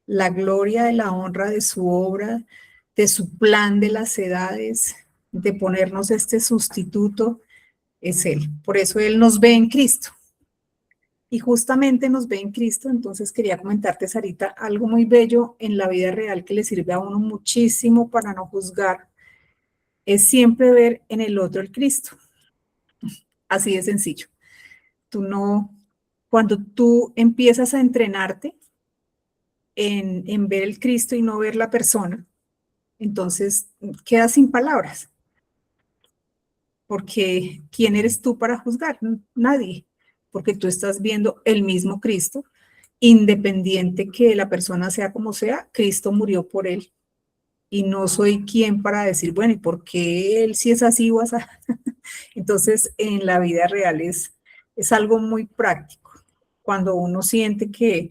A: La gloria de la honra de su obra, de su plan de las edades, de ponernos este sustituto, es Él. Por eso Él nos ve en Cristo. Y justamente nos ve en Cristo, entonces quería comentarte, Sarita, algo muy bello en la vida real que le sirve a uno muchísimo para no juzgar, es siempre ver en el otro el Cristo. Así de sencillo. Cuando tú empiezas a entrenarte en ver el Cristo y no ver la persona, entonces quedas sin palabras. Porque ¿quién eres tú para juzgar? Nadie. Porque tú estás viendo el mismo Cristo, independiente que la persona sea como sea, Cristo murió por él. Y no soy quien para decir, bueno, ¿y por qué él si es así o así? Entonces, en la vida real es algo muy práctico. Cuando uno siente que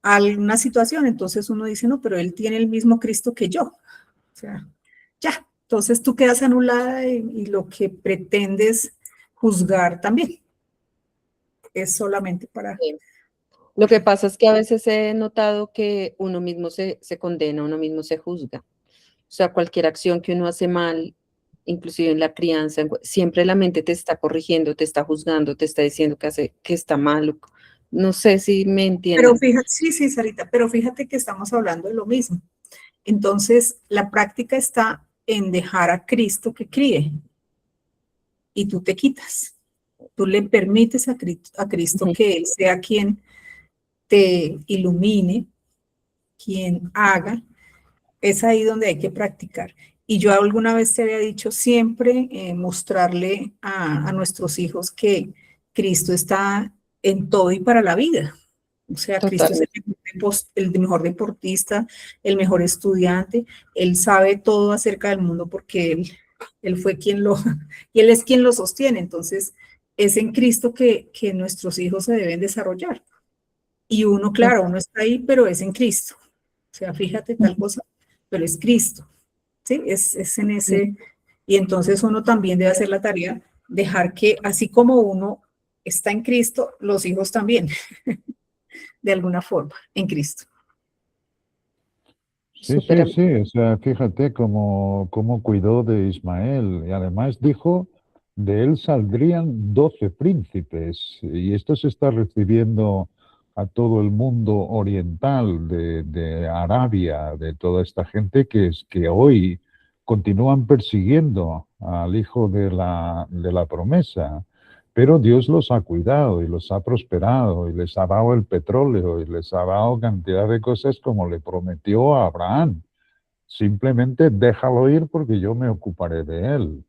A: alguna situación, entonces uno dice, no, pero él tiene el mismo Cristo que yo. O sea, ya. Entonces tú quedas anulada y lo que pretendes juzgar también es solamente para...
C: Sí. Lo que pasa es que a veces he notado que uno mismo se condena, uno mismo se juzga. O sea, cualquier acción que uno hace mal, inclusive en la crianza, siempre la mente te está corrigiendo, te está juzgando, te está diciendo que está mal. No sé si me entiendes.
A: Pero fíjate, sí, Sarita, pero fíjate que estamos hablando de lo mismo. Entonces, la práctica está en dejar a Cristo que críe y tú te quitas. Tú le permites a Cristo que Él sea quien te ilumine, quien haga. Es ahí donde hay que practicar. Y yo alguna vez te había dicho siempre mostrarle a nuestros hijos que Cristo está en todo y para la vida. O sea,
C: Totalmente.
A: Cristo es el mejor deportista, el mejor estudiante, él sabe todo acerca del mundo porque él fue y él es quien lo sostiene. Entonces, es en Cristo que nuestros hijos se deben desarrollar. Y uno, claro, uno está ahí, pero es en Cristo. O sea, fíjate tal cosa, pero es Cristo. ¿Sí? Es en ese. Y entonces uno también debe hacer la tarea, dejar que así como uno está en Cristo, los hijos también. De alguna forma, en Cristo.
B: Sí, sí, sí, o sea, fíjate cómo cuidó de Ismael y además dijo, de él saldrían 12 príncipes y esto se está recibiendo a todo el mundo oriental de Arabia, de toda esta gente que hoy continúan persiguiendo al hijo de la promesa. Pero Dios los ha cuidado y los ha prosperado y les ha dado el petróleo y les ha dado cantidad de cosas como le prometió a Abraham. Simplemente déjalo ir porque yo me ocuparé de él.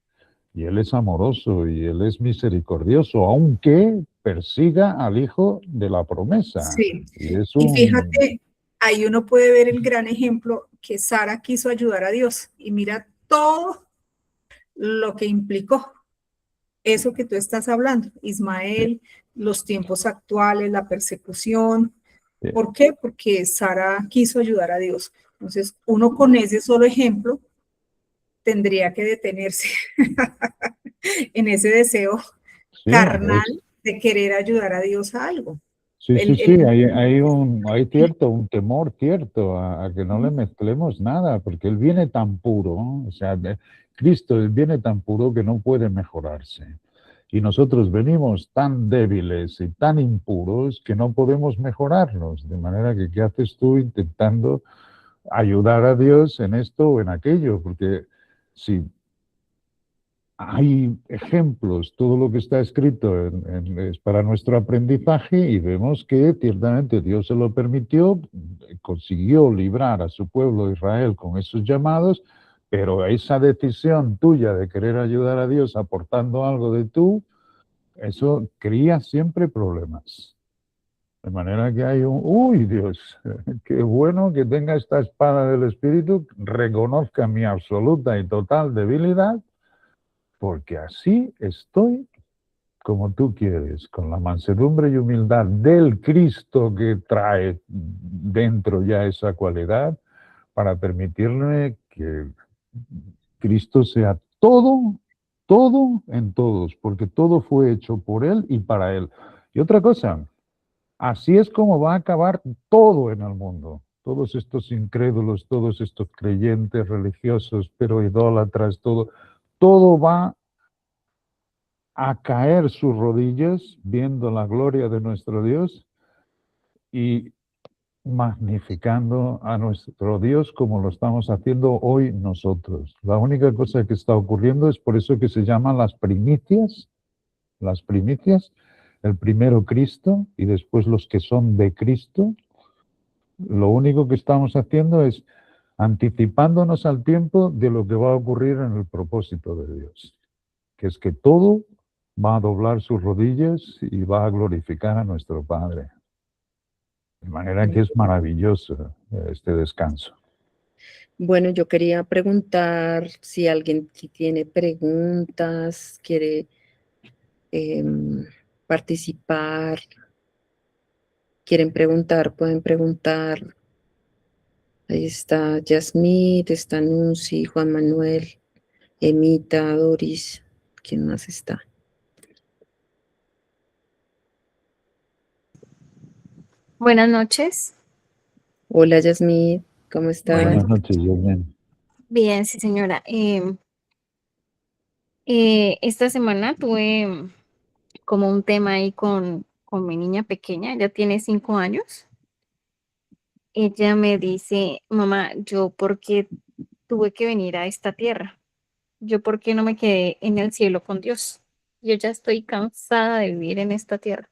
B: Y él es amoroso y él es misericordioso, aunque persiga al hijo de la promesa.
A: Sí,
B: y
A: fíjate, ahí uno puede ver el gran ejemplo que Sara quiso ayudar a Dios y mira todo lo que implicó. Eso que tú estás hablando, Ismael, los tiempos actuales, la persecución. ¿Por qué? Porque Sara quiso ayudar a Dios. Entonces, uno con ese solo ejemplo tendría que detenerse en ese deseo carnal de querer ayudar a Dios a algo.
B: Sí,
A: el,
B: sí, sí,
A: el-
B: hay cierto, un temor cierto a que no le mezclemos nada, porque él viene tan puro, ¿no? O sea, Cristo, él viene tan puro que no puede mejorarse. Y nosotros venimos tan débiles y tan impuros que no podemos mejorarnos. De manera que, ¿qué haces tú intentando ayudar a Dios en esto o en aquello? Porque si hay ejemplos, todo lo que está escrito es para nuestro aprendizaje y vemos que ciertamente Dios se lo permitió, consiguió librar a su pueblo Israel con esos llamados, pero esa decisión tuya de querer ayudar a Dios aportando algo de tú, eso cría siempre problemas. De manera que hay uy Dios, qué bueno que tenga esta espada del Espíritu, reconozca mi absoluta y total debilidad, porque así estoy como tú quieres, con la mansedumbre y humildad del Cristo que trae dentro ya esa cualidad, para permitirme que Cristo sea todo, todo en todos, porque todo fue hecho por Él y para Él. Y otra cosa, así es como va a acabar todo en el mundo. Todos estos incrédulos, todos estos creyentes religiosos, pero idólatras, todo va a caer sus rodillas viendo la gloria de nuestro Dios y magnificando a nuestro Dios como lo estamos haciendo hoy nosotros. La única cosa que está ocurriendo es por eso que se llaman las primicias, el primero Cristo y después los que son de Cristo. Lo único que estamos haciendo es anticipándonos al tiempo de lo que va a ocurrir en el propósito de Dios, que es que todo va a doblar sus rodillas y va a glorificar a nuestro Padre. De manera que es maravilloso este descanso.
C: Bueno, yo quería preguntar si alguien que tiene preguntas, quiere participar, quieren preguntar, pueden preguntar. Ahí está Yasmín, está Nunzi, Juan Manuel, Emita, Doris. ¿Quién más está?
E: Buenas noches.
C: Hola Yasmín, ¿cómo
A: Buenas
C: estás?
B: Buenas noches, Yasmin.
E: Bien, sí, señora. Esta semana tuve como un tema ahí con mi niña pequeña, ella tiene 5 años. Ella me dice, mamá, ¿yo por qué tuve que venir a esta tierra? ¿Yo por qué no me quedé en el cielo con Dios? Yo ya estoy cansada de vivir en esta tierra.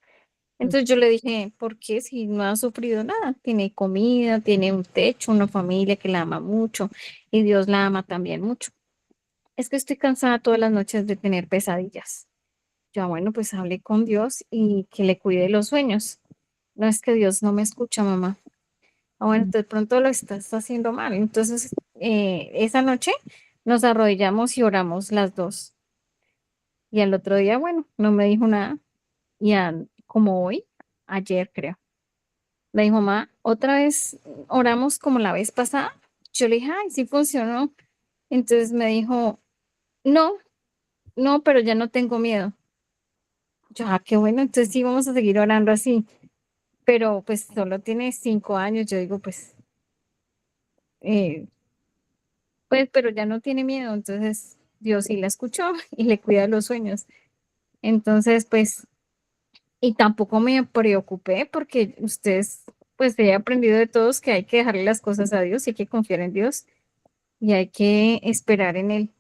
E: Entonces yo le dije, ¿por qué si no ha sufrido nada? Tiene comida, tiene un techo, una familia que la ama mucho y Dios la ama también mucho. Es que estoy cansada todas las noches de tener pesadillas. Ya bueno, pues hablé con Dios y que le cuide los sueños. No es que Dios no me escucha, mamá. Ah, bueno, de pronto lo estás haciendo mal. Entonces, esa noche nos arrodillamos y oramos las dos. Y al otro día, bueno, no me dijo nada. Y como hoy, ayer creo, me dijo, mamá, otra vez oramos como la vez pasada. Yo le dije, ay, sí funcionó. Entonces me dijo, no, no, pero ya no tengo miedo. Yo, qué bueno, entonces sí vamos a seguir orando así. Pero pues solo tiene 5 años. Yo digo, eh, pues, pero ya no tiene miedo. Entonces Dios sí la escuchó y le cuida los sueños. Entonces, pues, y tampoco me preocupé porque ustedes, pues he aprendido de todos que hay que dejarle las cosas a Dios y hay que confiar en Dios y hay que esperar en Él.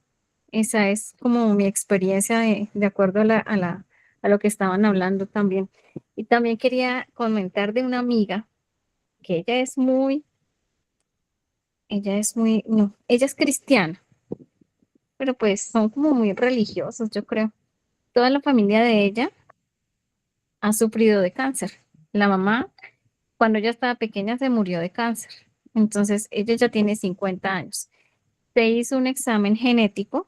E: Esa es como mi experiencia de acuerdo a lo que estaban hablando también. Y también quería comentar de una amiga que no, ella es cristiana, pero pues son como muy religiosos, yo creo. Toda la familia de ella ha sufrido de cáncer. La mamá, cuando ella estaba pequeña, se murió de cáncer. Entonces, ella ya tiene 50 años. Se hizo un examen genético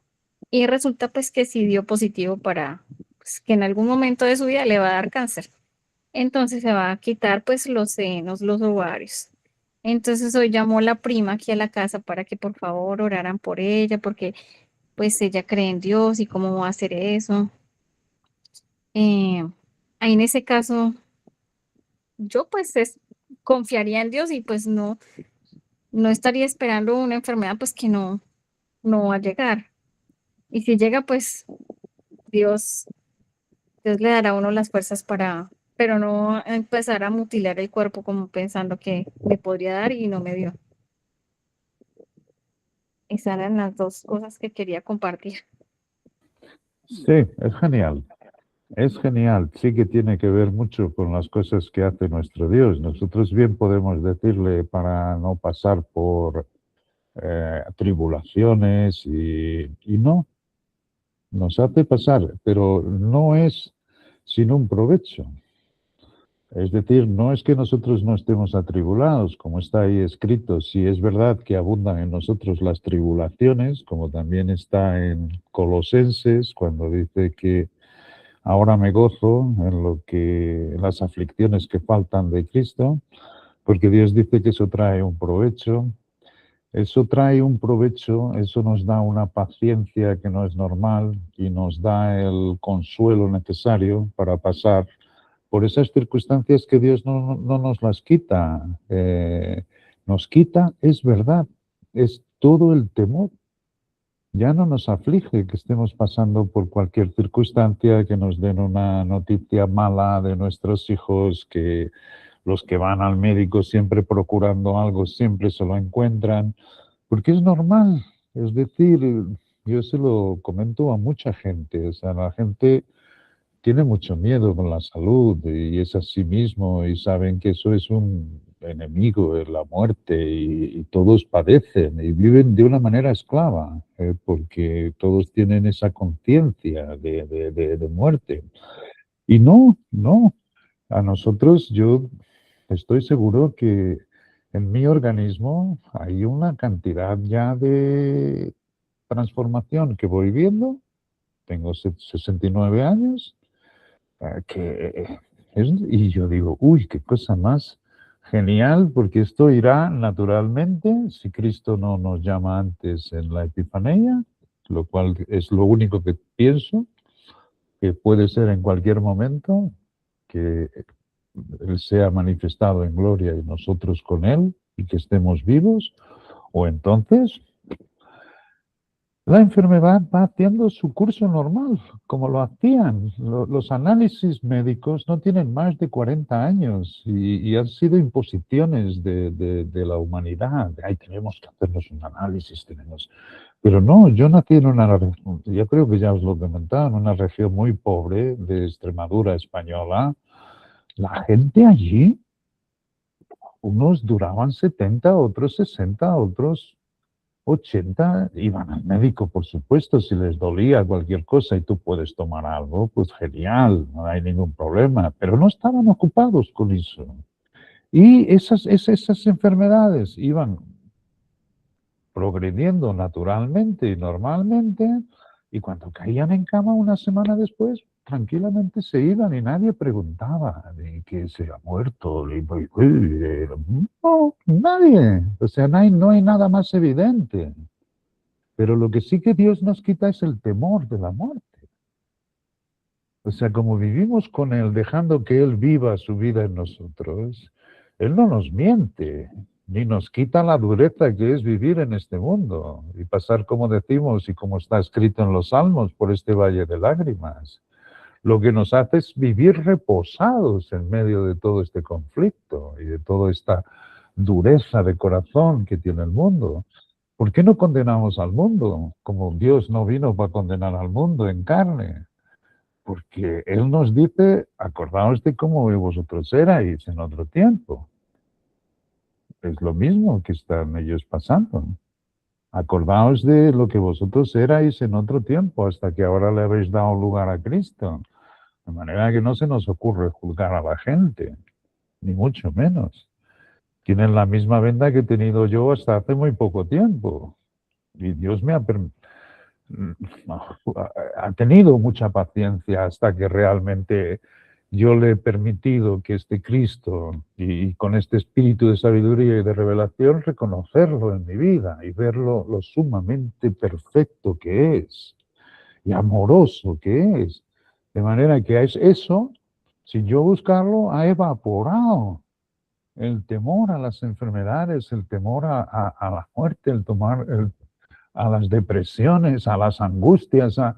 E: y resulta pues que sí dio positivo para pues, que en algún momento de su vida le va a dar cáncer. Entonces se va a quitar pues los senos, los ovarios. Entonces hoy llamó la prima aquí a la casa para que por favor oraran por ella, porque pues ella cree en Dios y cómo va a hacer eso. Ahí en ese caso, yo pues confiaría en Dios y pues no estaría esperando una enfermedad pues que no va a llegar. Y si llega, pues Dios, Dios le dará a uno las fuerzas pero no empezar a mutilar el cuerpo como pensando que me podría dar y no me dio. Esas eran las dos cosas que quería compartir.
B: Sí, es genial. Es genial. Sí que tiene que ver mucho con las cosas que hace nuestro Dios. Nosotros bien podemos decirle para no pasar por tribulaciones y no, nos hace pasar, pero no es sin un provecho. Es decir, no es que nosotros no estemos atribulados, como está ahí escrito, si es verdad que abundan en nosotros las tribulaciones, como también está en Colosenses, cuando dice que ahora me gozo en las aflicciones que faltan de Cristo, porque Dios dice que eso trae un provecho. Eso trae un provecho, eso nos da una paciencia que no es normal y nos da el consuelo necesario para pasar por esas circunstancias que Dios no nos las quita. Nos quita, es verdad, es todo el temor. Ya no nos aflige que estemos pasando por cualquier circunstancia, que nos den una noticia mala de nuestros hijos, que los que van al médico siempre procurando algo, siempre se lo encuentran, porque es normal. Es decir, yo se lo comento a mucha gente, o sea, la gente tiene mucho miedo con la salud y es así mismo y saben que eso es un enemigo, es la muerte y todos padecen y viven de una manera esclava porque todos tienen esa conciencia de muerte. Y no, no, a nosotros yo estoy seguro que en mi organismo hay una cantidad ya de transformación que voy viendo. Tengo 69 años y yo digo, uy, qué cosa más genial, porque esto irá naturalmente si Cristo no nos llama antes en la Epifanía, lo cual es lo único que pienso, que puede ser en cualquier momento, que Él sea manifestado en gloria y nosotros con Él y que estemos vivos, o entonces la enfermedad va haciendo su curso normal, como lo hacían. Los análisis médicos no tienen más de 40 años y han sido imposiciones de la humanidad. Ay, tenemos que hacernos un análisis, tenemos. Pero no, yo nací en una, yo creo que ya os lo comentaba, en una región muy pobre de Extremadura española. La gente allí, unos duraban 70, otros 60, otros 80, iban al médico, por supuesto, si les dolía cualquier cosa y tú puedes tomar algo, pues genial, no hay ningún problema, pero no estaban ocupados con eso. Y esas enfermedades iban progrediendo naturalmente y normalmente, y cuando caían en cama una semana después, tranquilamente se iban y nadie preguntaba de que se ha muerto. No, nadie. O sea, no hay nada más evidente. Pero lo que sí que Dios nos quita es el temor de la muerte. O sea, como vivimos con Él, dejando que Él viva su vida en nosotros, Él no nos miente, ni nos quita la dureza que es vivir en este mundo y pasar, como decimos y como está escrito en los Salmos, por este valle de lágrimas. Lo que nos hace es vivir reposados en medio de todo este conflicto y de toda esta dureza de corazón que tiene el mundo. ¿Por qué no condenamos al mundo? Como Dios no vino para condenar al mundo en carne. Porque Él nos dice, acordaos de cómo vosotros erais en otro tiempo. Es lo mismo que están ellos pasando. Acordaos de lo que vosotros erais en otro tiempo, hasta que ahora le habéis dado lugar a Cristo. De manera que no se nos ocurre juzgar a la gente, ni mucho menos. Tienen la misma venda que he tenido yo hasta hace muy poco tiempo. Y Dios me ha tenido mucha paciencia hasta que realmente yo le he permitido que este Cristo y con este espíritu de sabiduría y de revelación reconocerlo en mi vida y verlo lo sumamente perfecto que es y amoroso que es. De manera que es eso Sin yo buscarlo, ha evaporado el temor a las enfermedades, el temor a la muerte, a las depresiones, a las angustias, a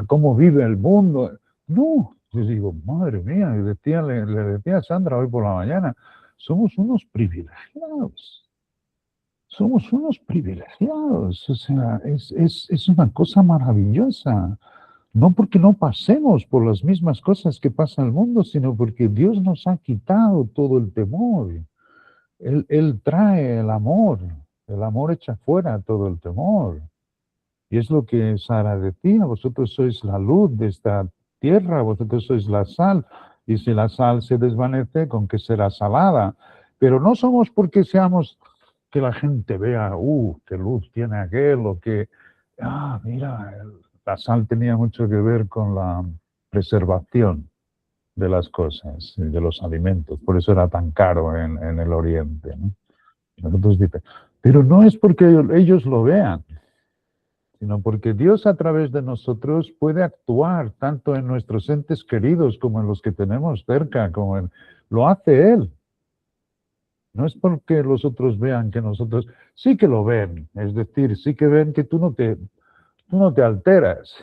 B: cómo vive el mundo. No, yo digo, madre mía, le decía a Sandra hoy por la mañana, somos unos privilegiados. Somos unos privilegiados, o sea, es una cosa maravillosa. No porque no pasemos por las mismas cosas que pasa el mundo, sino porque Dios nos ha quitado todo el temor. Él trae el amor echa fuera todo el temor. Y es lo que Sara decía, vosotros sois la luz de esta tierra, vosotros sois la sal, y si la sal se desvanece, ¿con qué será salada? Pero no somos porque seamos, que la gente vea, qué luz tiene aquel, o que, mira, la sal tenía mucho que ver con la preservación de las cosas, de los alimentos, por eso era tan caro en el Oriente, ¿no? Nosotros dicen, pero no es porque ellos lo vean, sino porque Dios a través de nosotros puede actuar tanto en nuestros entes queridos como en los que tenemos cerca, lo hace Él. No es porque los otros vean que nosotros, sí que lo ven, es decir, sí que ven que tú no te alteras.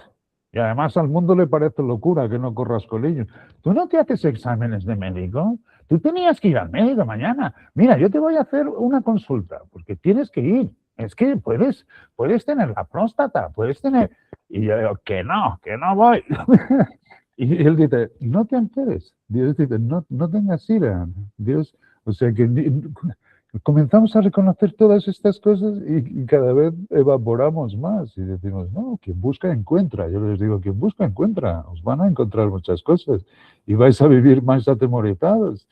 B: Y además al mundo le parece locura que no corras con ellos. ¿Tú no te haces exámenes de médico? Tú tenías que ir al médico mañana. Mira, yo te voy a hacer una consulta, porque tienes que ir. Es que puedes tener la próstata, puedes tener... Y yo digo, que no voy. Y él dice, no te alteres. Dios dice, no tengas ira. Dios, o sea que comenzamos a reconocer todas estas cosas y cada vez evaporamos más y decimos, no, quien busca encuentra. Yo les digo, quien busca encuentra. Os van a encontrar muchas cosas y vais a vivir más atemorizados.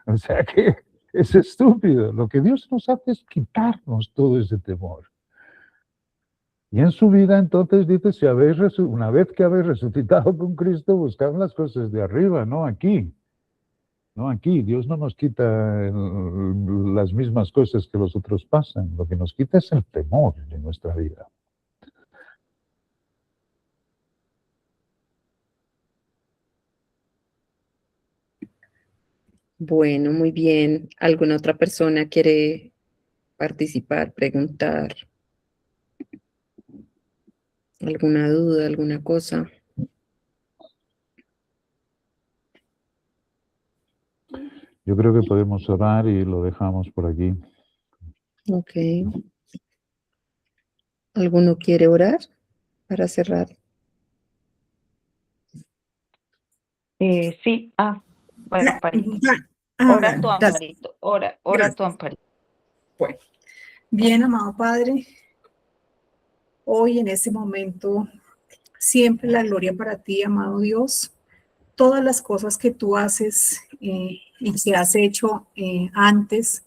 B: O sea que es estúpido. Lo que Dios nos hace es quitarnos todo ese temor. Y en su vida entonces dice, una vez que habéis resucitado con Cristo, buscad las cosas de arriba, no aquí. No aquí, Dios no nos quita las mismas cosas que los otros pasan, lo que nos quita es el temor de nuestra vida.
C: Bueno, muy bien. ¿Alguna otra persona quiere participar, preguntar? ¿Alguna duda, alguna cosa?
B: Yo creo que podemos orar y lo dejamos por aquí.
C: Ok. ¿Alguno quiere orar para cerrar?
F: Sí, bueno, Amparito. Ora tu
A: Bueno, gracias.
F: Amparito, ora tu Amparito.
A: Bueno, bien, amado Padre, hoy en este momento, siempre la gloria para ti, amado Dios. Todas las cosas que tú haces y que has hecho antes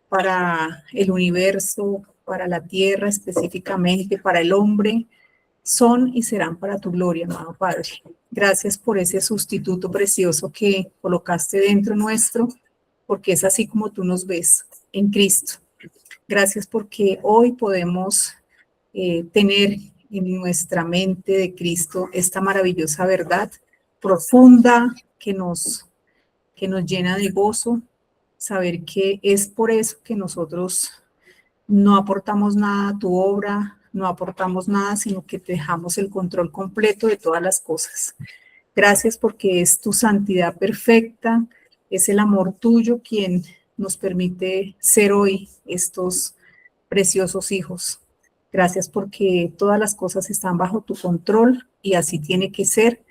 A: para el universo, para la tierra específicamente, para el hombre, son y serán para tu gloria, amado Padre. Gracias por ese sustituto precioso que colocaste dentro nuestro, porque es así como tú nos ves en Cristo. Gracias porque hoy podemos tener en nuestra mente de Cristo esta maravillosa verdad profunda que nos llena de gozo, saber que es por eso que nosotros no aportamos nada a tu obra, no aportamos nada, sino que te dejamos el control completo de todas las cosas. Gracias porque es tu santidad perfecta, es el amor tuyo quien nos permite ser hoy estos preciosos hijos. Gracias porque todas las cosas están bajo tu control y así tiene que ser.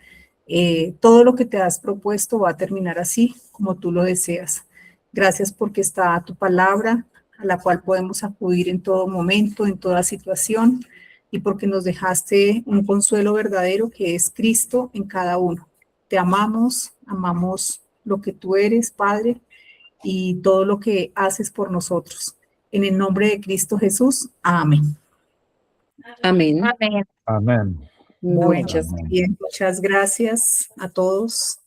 A: Todo lo que te has propuesto va a terminar así como tú lo deseas. Gracias porque está tu palabra a la cual podemos acudir en todo momento, en toda situación, y porque nos dejaste un consuelo verdadero que es Cristo en cada uno. Te amamos lo que tú eres, Padre, y todo lo que haces por nosotros. En el nombre de Cristo Jesús, amén.
C: Amén.
E: Amén.
B: Amén.
A: Bueno,
C: Muchas
B: Amén.
A: bien, muchas gracias a todos.